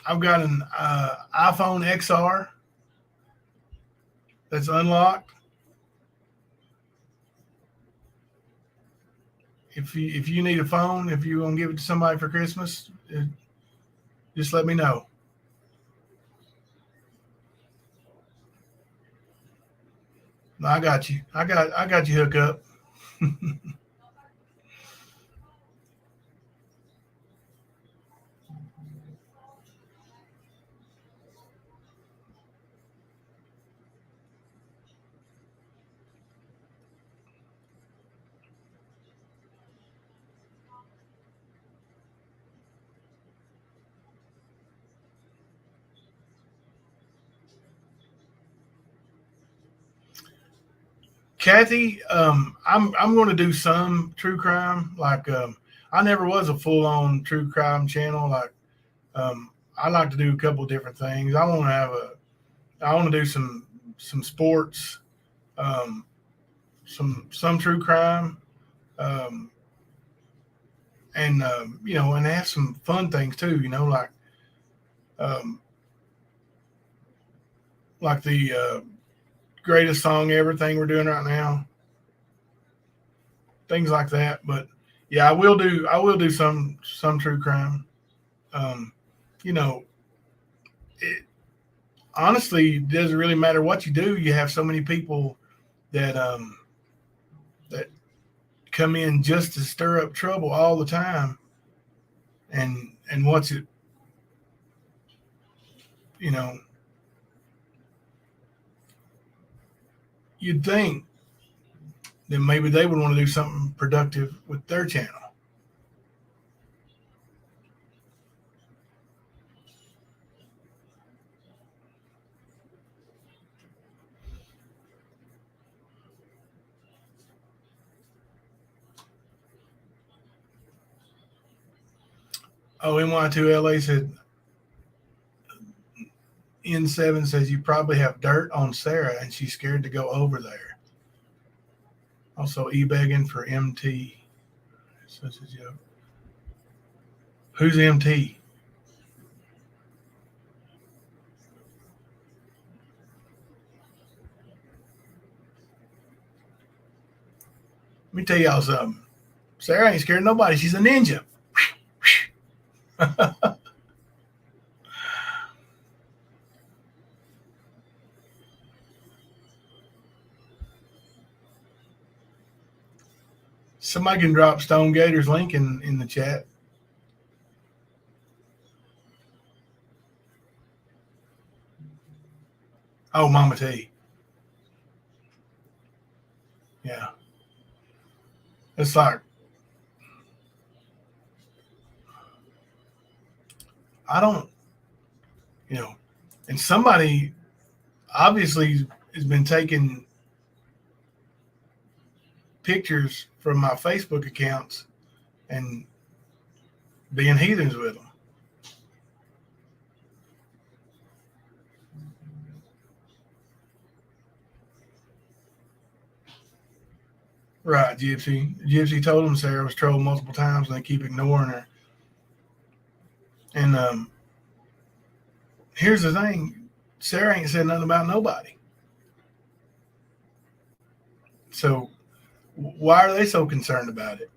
[SPEAKER 2] I've got an iPhone XR that's unlocked. If you need a phone, if you want to give it to somebody for Christmas, just let me know. No, I got you. I got you hooked up. Kathy, I'm going to do some true crime. Like I never was a full on true crime channel. Like I like to do a couple different things. I want to do some sports, um, some true crime, um, and and have some fun things too. Um, like the greatest song ever thing we're doing right now, things like that. But yeah, I will do some true crime. Um, you know, it honestly doesn't really matter what you do. You have so many people that that come in just to stir up trouble all the time. And what's it, you know, you'd think that maybe they would want to do something productive with their channel. Oh, NY2LA said, N7 says you probably have dirt on Sarah and she's scared to go over there. Also, e-begging for MT. Such a joke. Who's MT? Let me tell y'all something. Sarah ain't scared of nobody. She's a ninja. Somebody can drop Stone Gator's link in the chat. Oh, Mama T. Yeah. It's like, I don't, and somebody obviously has been taking pictures from my Facebook accounts and being heathens with them. Right, Gypsy. Gypsy told him Sarah was trolled multiple times and they keep ignoring her. And here's the thing. Sarah ain't said nothing about nobody. So why are they so concerned about it?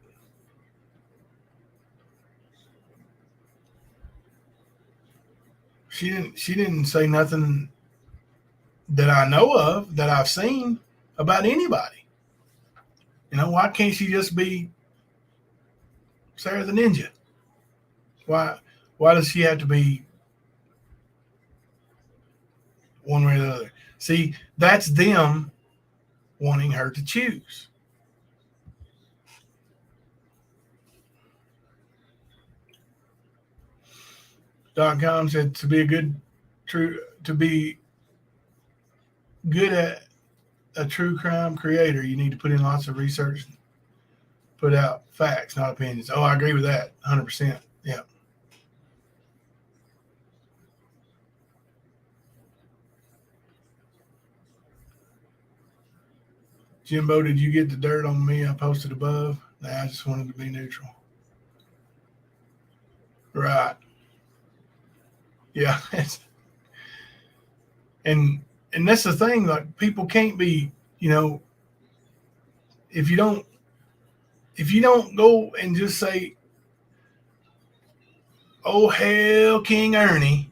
[SPEAKER 2] She didn't say nothing that I know of, that I've seen, about anybody. Why can't she just be Sarah the Ninja? Why does she have to be one way or the other? See, that's them wanting her to choose. .com said to be good at a true crime creator, you need to put in lots of research, put out facts, not opinions. Oh, I agree with that 100%. Yeah. Jimbo, did you get the dirt on me I posted above? Nah, I just wanted to be neutral. Right. Yeah. and that's the thing. Like, people can't be, if you don't go and just say, "Oh hell, King Ernie,"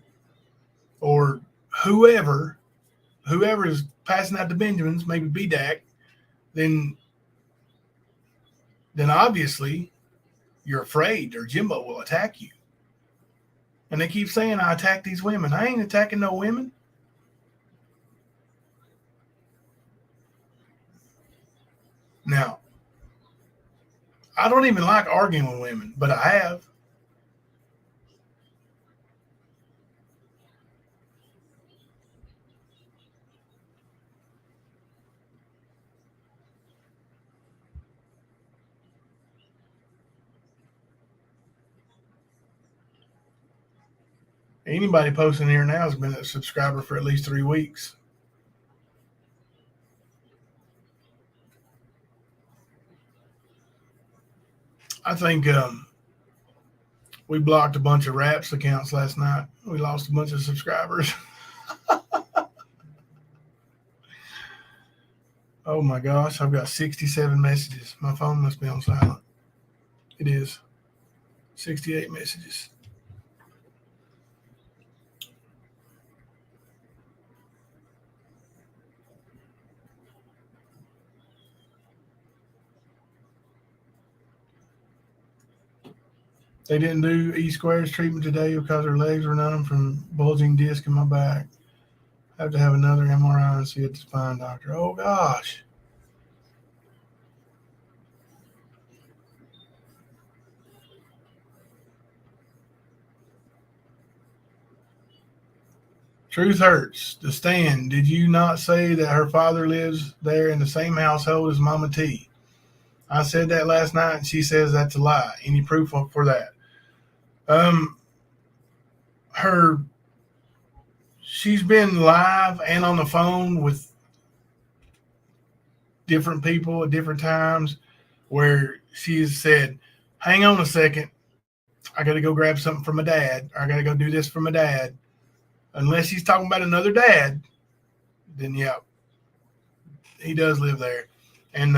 [SPEAKER 2] or whoever is passing out the Benjamins, maybe bdac, then obviously you're afraid, or Jimbo will attack you. And they keep saying, "I attack these women." I ain't attacking no women. Now, I don't even like arguing with women, but I have. Anybody posting here now has been a subscriber for at least 3 weeks. I think we blocked a bunch of Raps accounts last night. We lost a bunch of subscribers. Oh my gosh, I've got 67 messages. My phone must be on silent. It is. 68 messages. They didn't do E-squares treatment today because her legs were numb from bulging disc in my back. I have to have another MRI and see at the spine doctor. Oh gosh. Truth hurts. The Stand. Did you not say that her father lives there in the same household as Mama T? I said that last night, and she says that's a lie. Any proof for that? She's been live and on the phone with different people at different times where she's said, "Hang on a second, I got to go grab something from my dad, or I got to go do this for my dad." Unless he's talking about another dad, then yeah, he does live there. And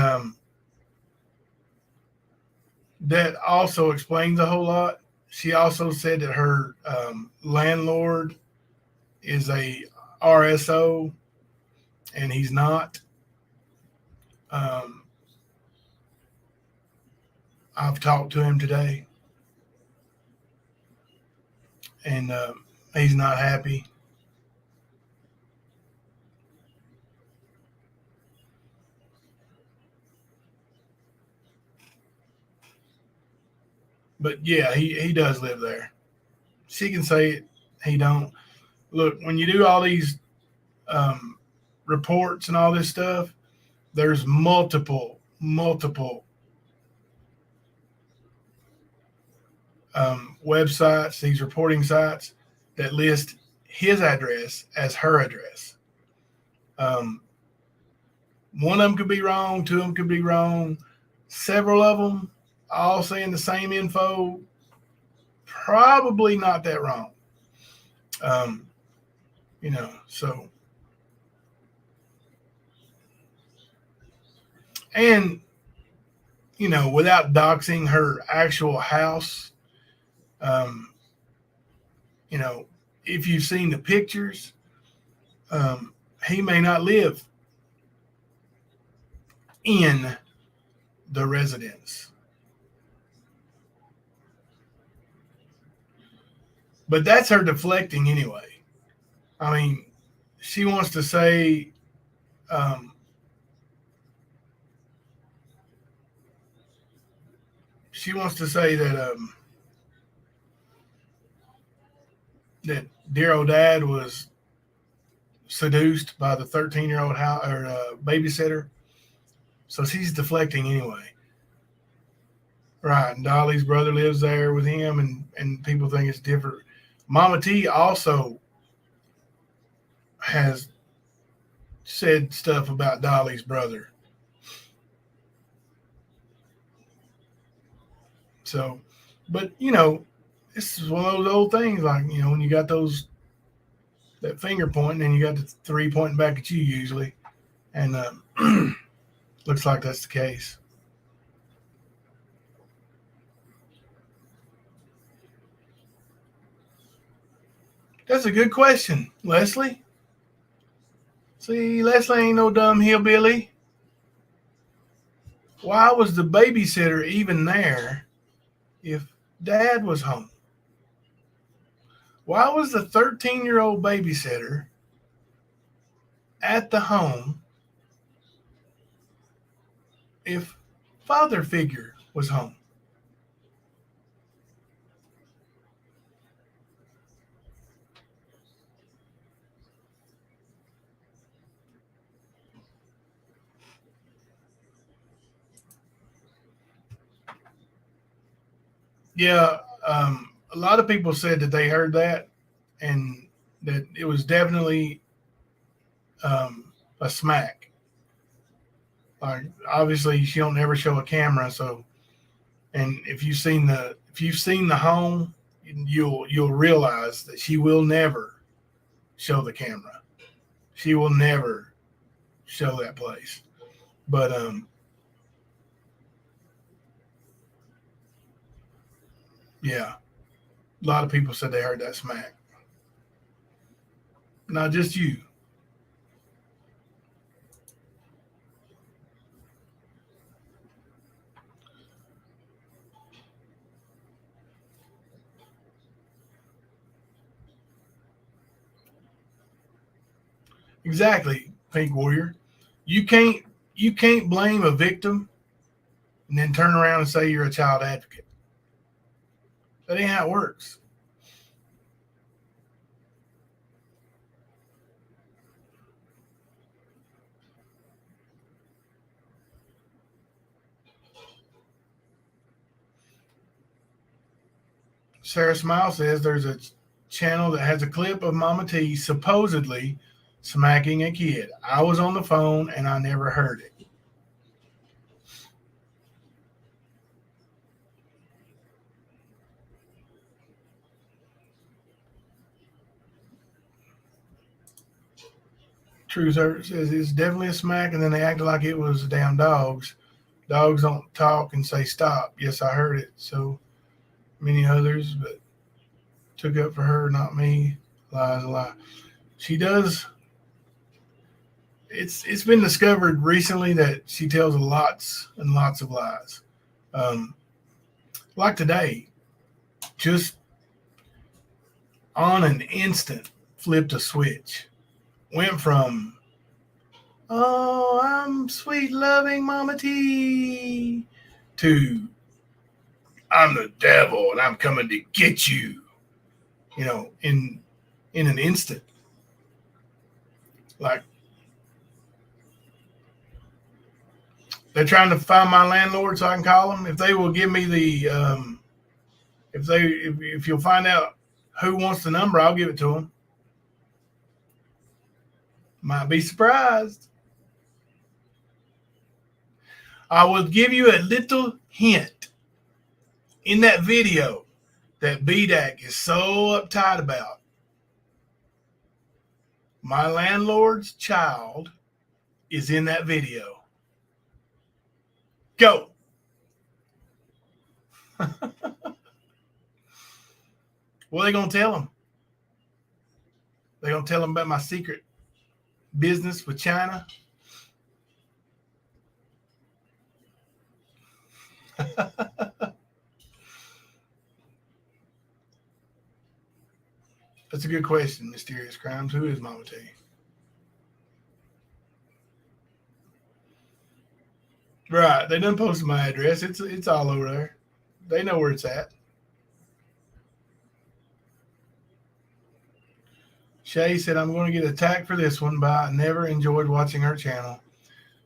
[SPEAKER 2] that also explains a whole lot. She also said that her landlord is a RSO, and he's not. I've talked to him today, and he's not happy. But yeah, he does live there. She can say it. He don't. Look, when you do all these reports and all this stuff, there's multiple websites, these reporting sites that list his address as her address. One of them could be wrong, two of them could be wrong, several of them all saying the same info. Probably not that wrong. So, and without doxing her actual house, if you've seen the pictures, he may not live in the residence. But that's her deflecting anyway. I mean, she wants to say, that that dear old dad was seduced by the 13-year-old babysitter. So she's deflecting anyway. Right. And Dolly's brother lives there with him, and people think it's different. Mama T also has said stuff about Dolly's brother. So, but this is one of those old things, like, when you got those that finger pointing, and you got the 3 pointing back at you usually. And looks like that's the case. That's a good question, Leslie. See, Leslie ain't no dumb hillbilly. Why was the babysitter even there if Dad was home? Why was the 13-year-old babysitter at the home if father figure was home? Yeah, a lot of people said that they heard that and that it was definitely a smack. Like obviously she don't ever show a camera, so and if you've seen the home, you'll realize that she will never show the camera. She will never show that place. But yeah, a lot of people said they heard that smack. Not just you. Exactly, Pink Warrior. You can't blame a victim and then turn around and say you're a child advocate. That ain't how it works. Sarah Smile says there's a channel that has a clip of Mama T supposedly smacking a kid. I was on the phone and I never heard it. Truth Hurt says it's definitely a smack, and then they acted like it was damn dogs. Dogs don't talk and say stop. Yes, I heard it. So many others, but took up for her, not me. Lies a lie. She does. It's been discovered recently that she tells lots and lots of lies. Like today, just on an instant, flipped a switch. Went from, oh, I'm sweet loving Mama T, to I'm the devil and I'm coming to get you. You know, in an instant. Like they're trying to find my landlord so I can call them. If they will give me the if you'll find out who wants the number, I'll give it to them. Might be surprised. I will give you a little hint in that video that bdac is so uptight about. My landlord's child is in that video. Go. What are they going to tell him? They're going to tell him about my secret business with China? That's a good question, Mysterious Crimes. Who is Mama T? Right. They done posted my address. It's all over there. They know where it's at. Shay said, I'm going to get attacked for this one, but I never enjoyed watching her channel.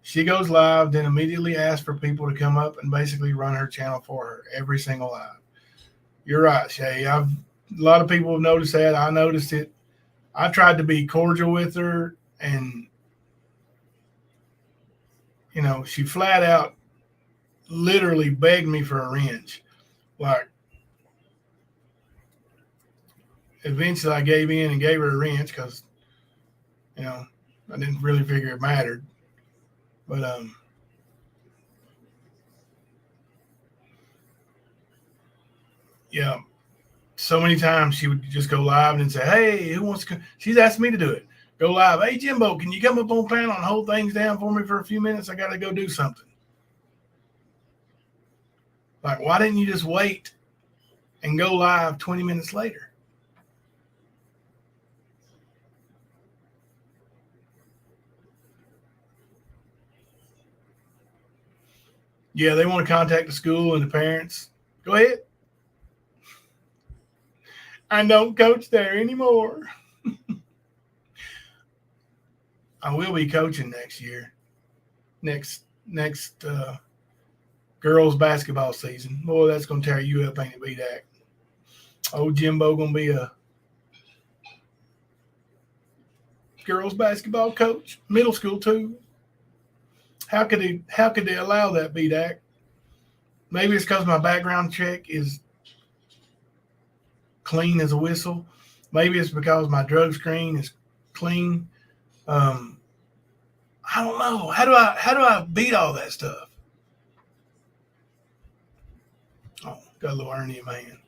[SPEAKER 2] She goes live, then immediately asks for people to come up and basically run her channel for her every single live. You're right, Shay. A lot of people have noticed that. I noticed it. I tried to be cordial with her, and you know, she flat out literally begged me for a wrench. Like, eventually I gave in and gave her a wrench because, I didn't really figure it mattered. But yeah, so many times she would just go live and say, "Hey, who wants to come?" She's asked me to do it. Go live. "Hey, Jimbo, can you come up on panel and hold things down for me for a few minutes? I got to go do something." Like, why didn't you just wait and go live 20 minutes later? Yeah, they want to contact the school and the parents. Go ahead. I don't coach there anymore. I will be coaching next year. Next girls basketball season. Boy, that's going to tear you up, ain't it, bdac? Old Jimbo going to be a girls basketball coach, middle school too. How could they allow that, bdac? Maybe it's because my background check is clean as a whistle. Maybe it's because my drug screen is clean. I don't know. How do I beat all that stuff? Oh, got a little Ernie in my hand.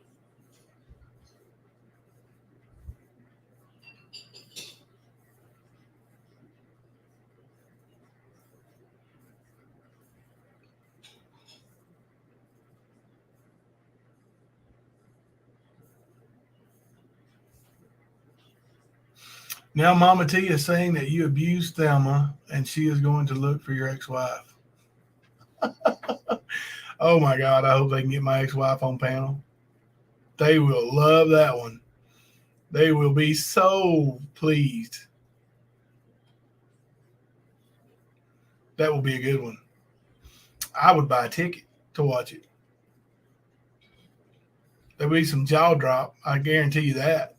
[SPEAKER 2] Now Mama T is saying that you abused Thelma and she is going to look for your ex-wife. Oh my God, I hope they can get my ex-wife on panel. They will love that one. They will be so pleased. That will be a good one. I would buy a ticket to watch it. There'll be some jaw drop. I guarantee you that.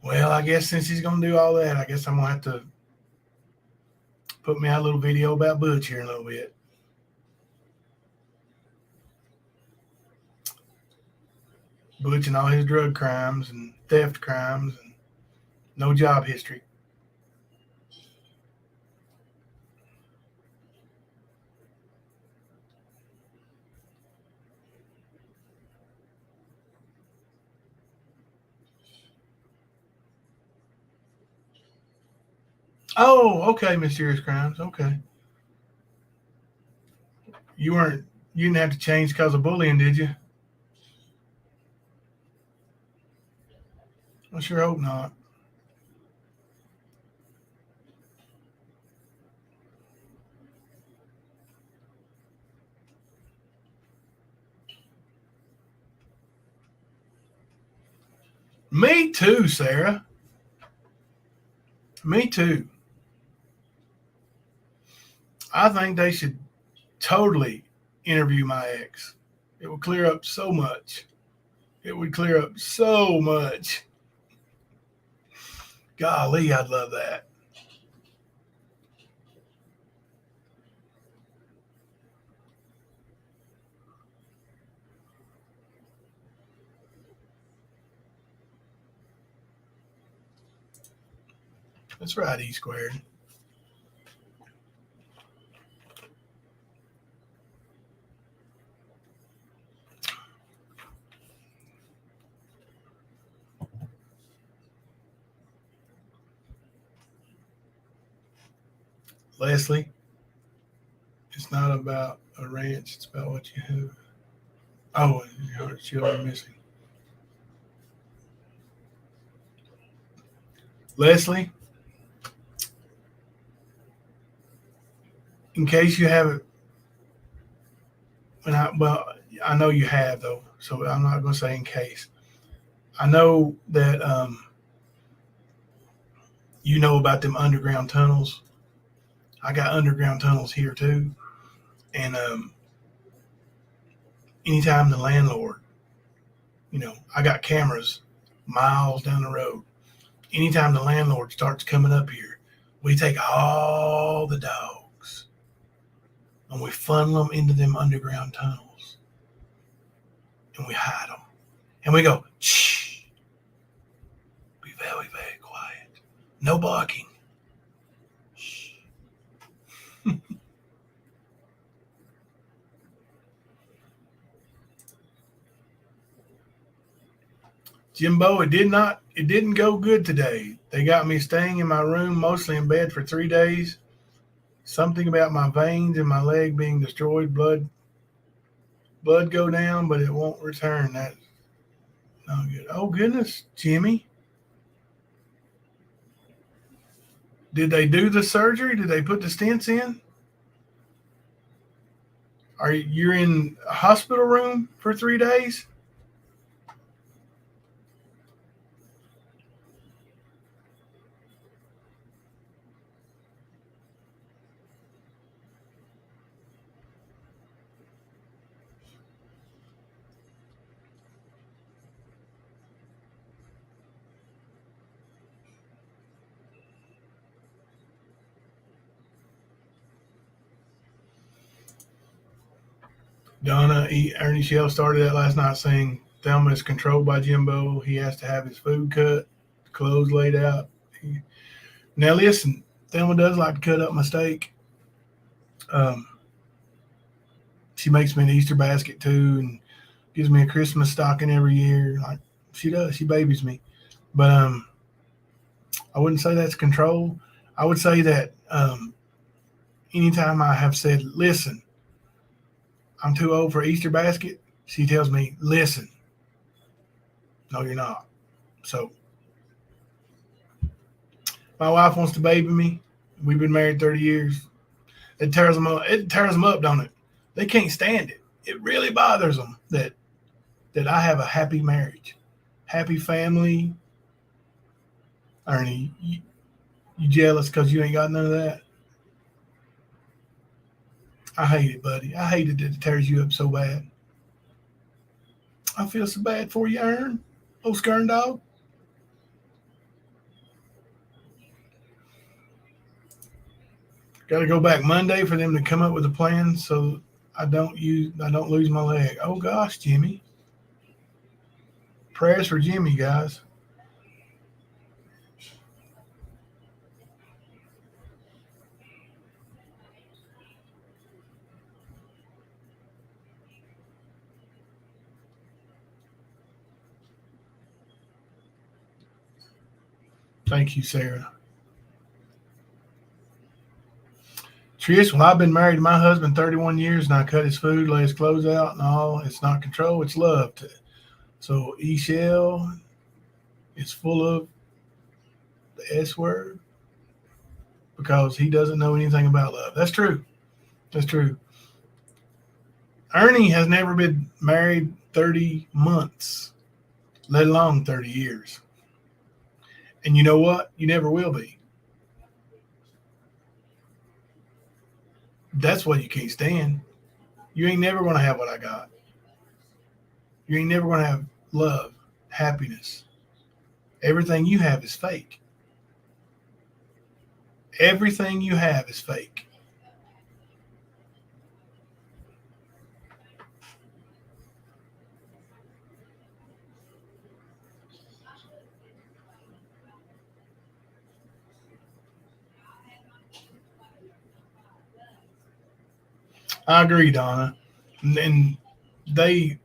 [SPEAKER 2] Well, I guess since he's going to do all that, I guess I'm going to have to put me out a little video about Butch here in a little bit. Butch and all his drug crimes and theft crimes and no job history. Oh, okay, mysterious crimes. Okay. You didn't have to change because of bullying, did you? I sure hope not. Me too, Sarah. Me too. I think they should totally interview my ex. It would clear up so much. It would clear up so much. Golly, I'd love that. That's right, E squared. Leslie, it's not about a ranch, it's about what you have. Oh, your children missing. Leslie, in case you haven't, I know you have though, so I'm not going to say in case. I know that you know about them underground tunnels. I got underground tunnels here too, and anytime the landlord, I got cameras miles down the road. Anytime the landlord starts coming up here, we take all the dogs and we funnel them into them underground tunnels. and we hide them. And we go, shh, be very, very quiet. No barking. Shh. Jimbo, it didn't go good today. They got me staying in my room, mostly in bed for 3 days. Something about my veins in my leg being destroyed, blood go down, but it won't return. That's not good. Oh goodness, Jimmy. Did they do the surgery? Did they put the stents in? Are you in a hospital room for 3 days? Donna Ernie Shell started that last night saying Thelma is controlled by Jimbo. He has to have his food cut, clothes laid out. Now listen, Thelma does like to cut up my steak. She makes me an Easter basket too, and gives me a Christmas stocking every year. Like she does, she babies me. But I wouldn't say that's control. I would say that anytime I have said, "Listen, I'm too old for Easter basket," she tells me, "Listen, no, you're not." So my wife wants to baby me. We've been married 30 years. It tears them up. It tears them up, don't it? They can't stand it. It really bothers them that I have a happy marriage, happy family. Ernie, you jealous because you ain't got none of that? I hate it, buddy. I hate it that it tears you up so bad. I feel so bad for you, Ern. Oh, Skern dog. Got to go back Monday for them to come up with a plan so I don't lose my leg. Oh gosh, Jimmy. Prayers for Jimmy, guys. Thank you, Sarah. Trish, well, I've been married to my husband 31 years and I cut his food, lay his clothes out and all. It's not control, it's love. So E-Shell is full of the S word because he doesn't know anything about love. That's true. That's true. Ernie has never been married 30 months, let alone 30 years. And you know what? You never will be. That's what you can't stand. You ain't never going to have what I got. You ain't never going to have love, happiness. Everything you have is fake. Everything you have is fake. I agree, Donna. And they,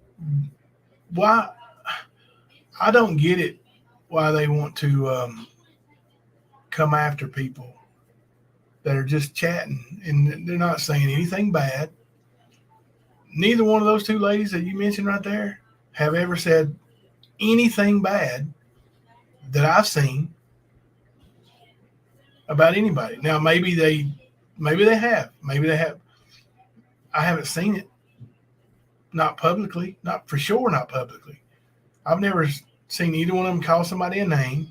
[SPEAKER 2] why, I don't get it why they want to come after people that are just chatting and they're not saying anything bad. Neither one of those two ladies that you mentioned right there have ever said anything bad that I've seen about anybody. Now maybe they have. Maybe they have. I haven't seen it. Not publicly. Not for sure, not publicly. I've never seen either one of them call somebody a name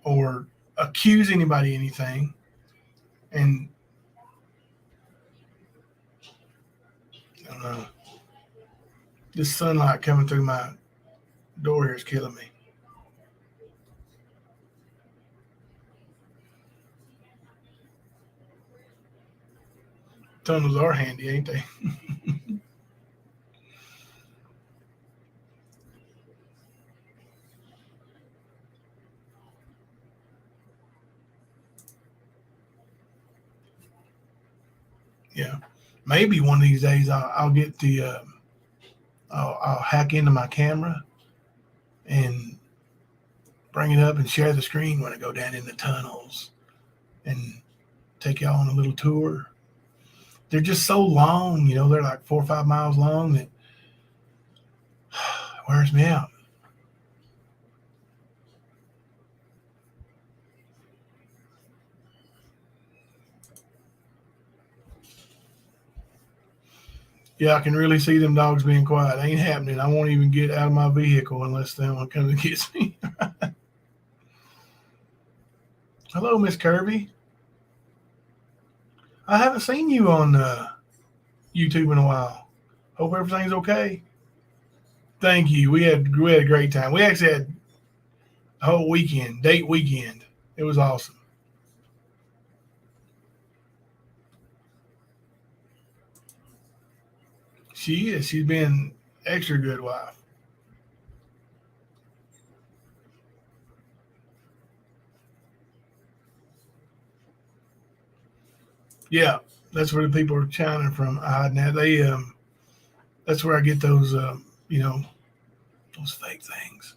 [SPEAKER 2] or accuse anybody of anything. And I don't know. This sunlight coming through my door here is killing me. Tunnels are handy, ain't they? Yeah, maybe one of these days I'll get the I'll hack into my camera and bring it up and share the screen when I go down in the tunnels and take y'all on a little tour. They're just so long, you know, they're like 4 or 5 miles long that wears me out. Yeah, I can really see them dogs being quiet. It ain't happening. I won't even get out of my vehicle unless someone comes and gets me. Hello, Miss Kirby. I haven't seen you on YouTube in a while. Hope everything's okay. Thank you. We had a great time. We actually had a whole weekend, date weekend. It was awesome. She is. She's been extra good wife. Yeah, that's where the people are China from hiding at. They that's where I get those you know, those fake things.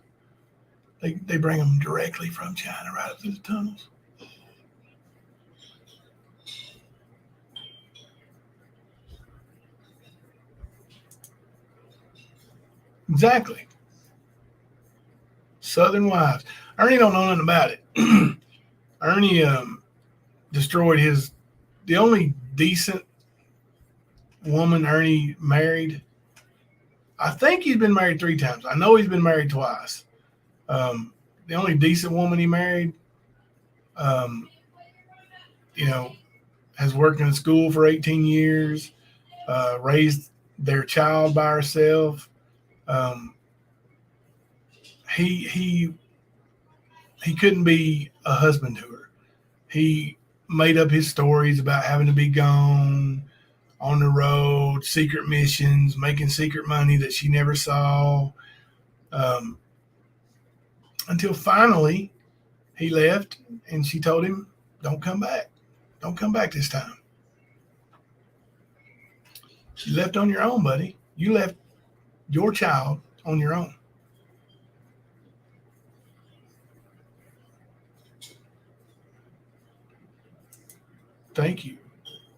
[SPEAKER 2] They bring them directly from China right up through the tunnels. Exactly. Southern wives. Ernie don't know nothing about it. Ernie destroyed the only decent woman Ernie married. I think he's been married 3 times. I know he's been married twice. The only decent woman he married, um, you know, has worked in a school for 18 years, raised their child by herself. Um, he couldn't be a husband to her. He made up his stories about having to be gone on the road, secret missions, making secret money that she never saw, um, until finally he left and she told him, "Don't come back. Don't come back this time." You left on your own, buddy. You left your child on your own. Thank you.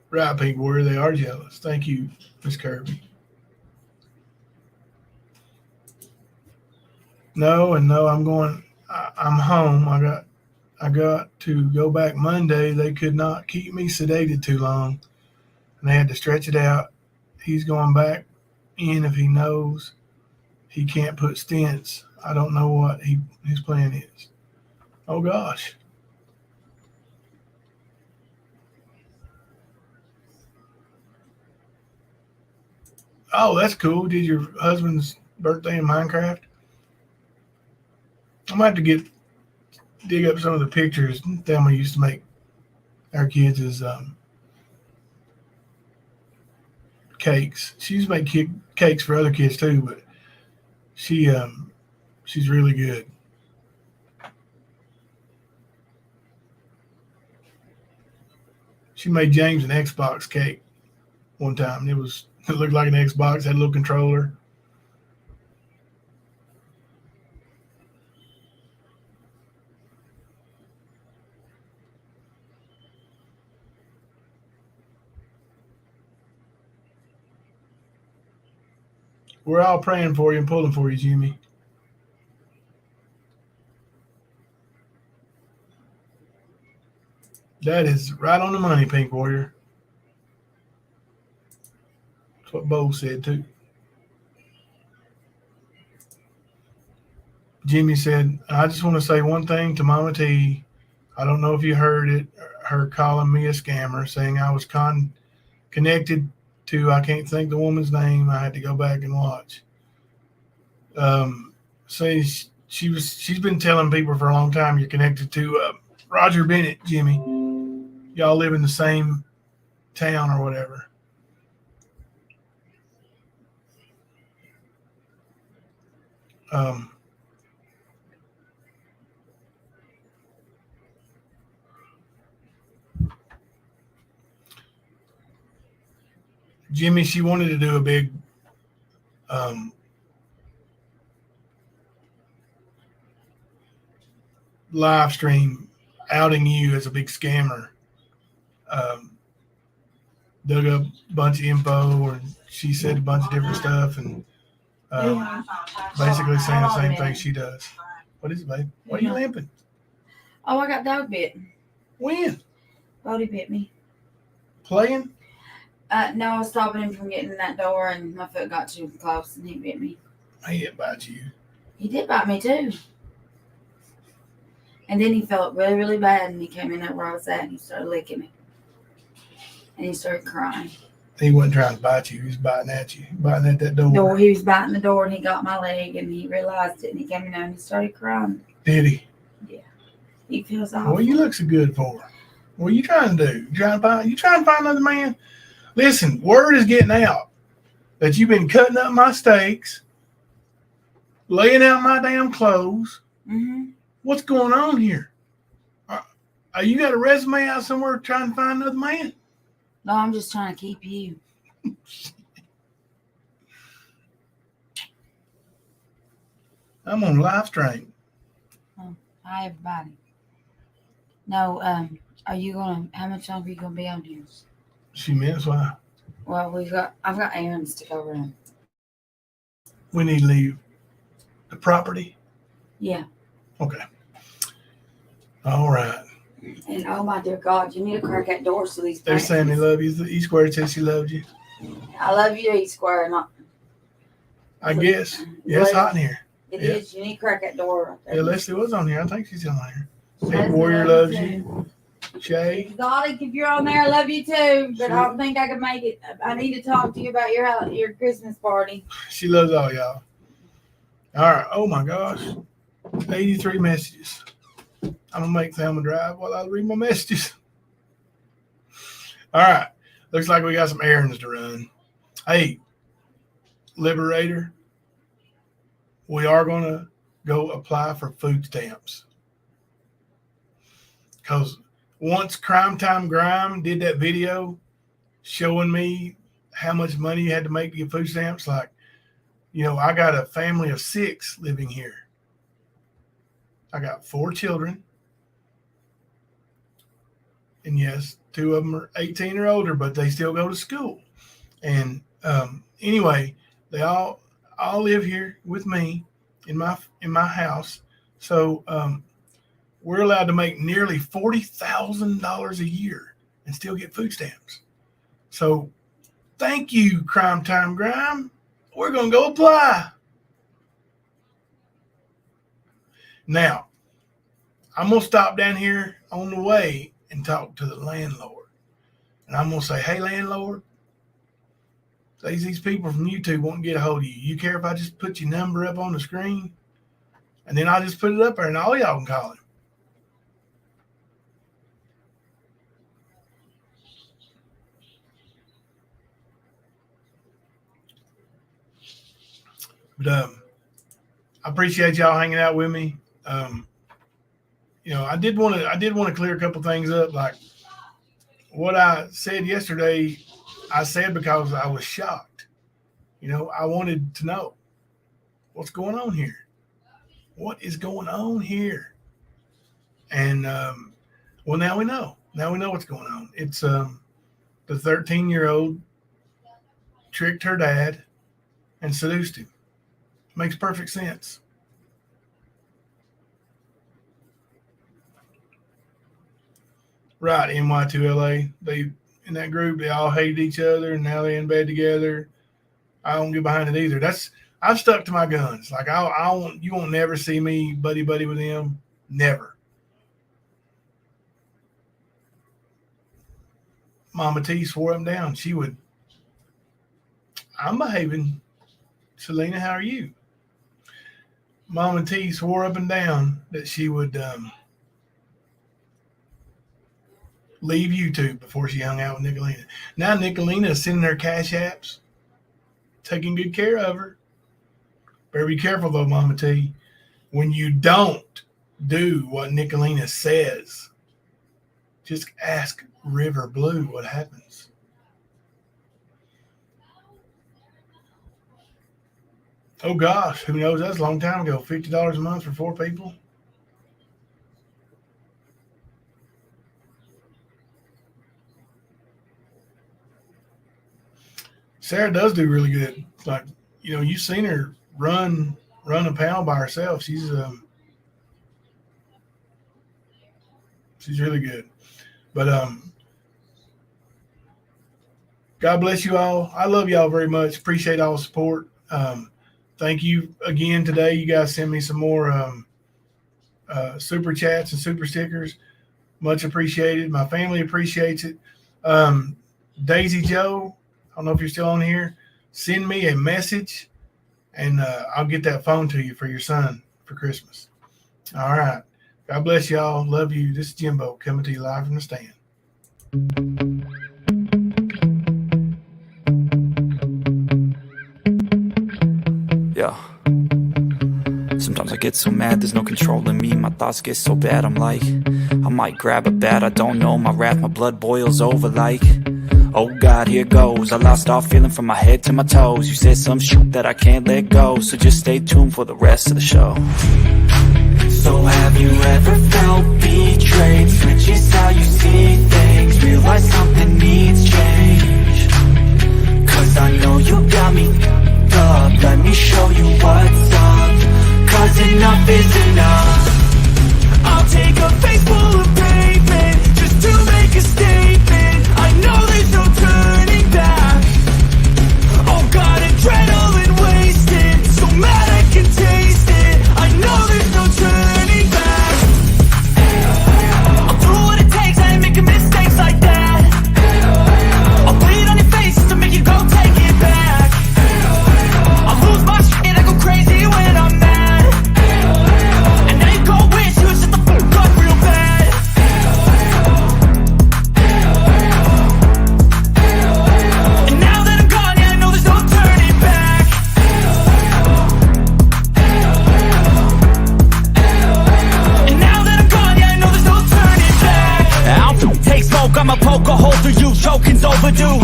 [SPEAKER 2] Right, people, where they are jealous. Thank you, Miss Kirby. No, and no, I'm going. I'm home. I got to go back Monday. They could not keep me sedated too long, and they had to stretch it out. He's going back in if he knows he can't put stents. I don't know what his plan is. Oh gosh. Oh, that's cool. Did your husband's birthday in Minecraft? I'm gonna have to dig up some of the pictures Thelma used to make our kids as cakes. She used to make cakes for other kids too, but she she's really good. She made James an Xbox cake one time. It looked like an Xbox, had a little controller. We're all praying for you and pulling for you, Jimmy. That is right on the money, Pink Warrior. That's what Bo said too. Jimmy said, "I just want to say one thing to Mama T. I don't know if you heard it, her calling me a scammer, saying I was connected to, I can't think the woman's name. I had to go back and watch. Say she's been telling people for a long time you're connected to Roger Bennett, Jimmy. Y'all live in the same town or whatever." Um, Jimmy, she wanted to do a big live stream outing you as a big scammer. Dug up a bunch of info, and she said a bunch of different stuff, and basically saying the same thing she does. What is it, babe? Why are you limping?
[SPEAKER 3] Oh, I got dog bit.
[SPEAKER 2] When?
[SPEAKER 3] Bodie bit me.
[SPEAKER 2] Playing?
[SPEAKER 3] No, I was stopping him from getting in that door, and my foot got too close, and he bit me.
[SPEAKER 2] He didn't bite you.
[SPEAKER 3] He did bite me too. And then he felt really, really bad, and he came in there where I was at, and he started licking me. And he started crying.
[SPEAKER 2] He wasn't trying to bite you. He was biting at you, biting at that door.
[SPEAKER 3] He was biting the door, and he got my leg, and he realized it, and he came in there, and he started crying.
[SPEAKER 2] Did he?
[SPEAKER 3] Yeah. He feels awful.
[SPEAKER 2] What you look so good for? What are you trying to do? You trying to find another man? Listen, word is getting out that you've been cutting up my steaks, laying out my damn clothes.
[SPEAKER 3] Mm-hmm.
[SPEAKER 2] What's going on here? You got a resume out somewhere trying to find another man?
[SPEAKER 3] No, I'm just trying to keep you.
[SPEAKER 2] I'm on live stream.
[SPEAKER 3] Oh, hi, everybody. No, are you gonna? How much longer are you gonna be on here?
[SPEAKER 2] A few minutes. Why?
[SPEAKER 3] Well, I've got errands to go run.
[SPEAKER 2] We need to leave the property.
[SPEAKER 3] Yeah.
[SPEAKER 2] Okay. All right.
[SPEAKER 3] And oh my dear God, you need to crack that door so these.
[SPEAKER 2] They're saying they love you. E Square said she loved you.
[SPEAKER 3] I love you, E Square. Not.
[SPEAKER 2] I guess. Yeah, it's hot in here.
[SPEAKER 3] It is. You need to crack that door.
[SPEAKER 2] Yeah, Leslie was on here. I think she's on here. Big Warrior loves you. Shay.
[SPEAKER 3] Exotic, if you're on there, I love you too. But I don't think I can make it. I need to talk to you about your Christmas party.
[SPEAKER 2] She loves all y'all. All right. Oh my gosh. 83 messages. I'm gonna make Thelma drive while I read my messages. All right. Looks like we got some errands to run. Hey, Liberator, we are gonna go apply for food stamps. Because once Crime Time Grime did that video showing me how much money you had to make to get food stamps, like, I got a family of 6 living here. I got 4 children. And yes, 2 of them are 18 or older, but they still go to school. And anyway, they all live here with me in my house. So we're allowed to make nearly $40,000 a year and still get food stamps. So thank you, Crime Time Grime. We're going to go apply. Now, I'm going to stop down here on the way and talk to the landlord. And I'm going to say, hey, landlord, these people from YouTube won't get a hold of you. You care if I just put your number up on the screen? And then I'll just put it up there and all y'all can call him. But I appreciate y'all hanging out with me. I did want to clear a couple things up. Like what I said yesterday, I said because I was shocked. I wanted to know what's going on here. What is going on here? And well, now we know. Now we know what's going on. It's the 13-year-old tricked her dad and seduced him. Makes perfect sense. Right, NY2LA. They in that group, they all hated each other, and now they're in bed together. I don't get behind it either. I've stuck to my guns. Like you won't never see me buddy with him. Never. Mama T swore him down. She would. I'm behaving. Selena, how are you? Mama T swore up and down that she would leave YouTube before she hung out with Nicolina. Now Nicolina is sending her cash apps, taking good care of her. Better be careful though, Mama T. When you don't do what Nicolina says, just ask River Blue what happens. Oh gosh, who knows? That's a long time ago. $50 a month for 4 people. Sarah does do really good. Like, you know, you've seen her run a panel by herself. She's really good. But God bless you all. I love y'all very much. Appreciate all the support. Thank you again today. You guys send me some more super chats and super stickers. Much appreciated. My family appreciates it. Daisy Joe, I don't know if you're still on here. Send me a message, and I'll get that phone to you for your son for Christmas. All right. God bless y'all. Love you. This is Jimbo coming to you live from the stand.
[SPEAKER 1] Yeah. Sometimes I get so mad, there's no controlling me. My thoughts get so bad, I'm like, I might grab a bat, I don't know. My wrath, my blood boils over like, oh God, here goes. I lost all feeling from my head to my toes. You said some shit that I can't let go, so just stay tuned for the rest of the show. So have you ever felt betrayed? Switches how you see things, realize something needs change. Cause I know you got me up, let me show you what's up. Cause enough is enough. I'll take a face full of pavement just to make a statement. I know there's no turning back. Oh God, adrenaline wasted, so mad I can taste it. I know there's no turning back. I'll do what it takes, I ain't making mistakes like that. I'll bleed on your face just to make you go take it back. I'll lose my shit, I go crazy when I'm mad. And now you gon' wish you was just a fuck up real bad. And now that I'm gone, yeah, I know there's no turning back. And now that I'm gone, yeah, I know there's no turning back. I'll take smoke, I'ma poke a hole through you, choking's overdue.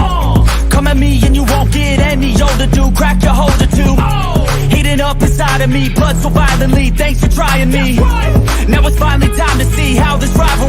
[SPEAKER 1] Come at me and you won't get any older, dude. Crack your holder too. Heating up inside of me, blood so violently. Thanks for trying me. Now it's finally time to see how this rivalry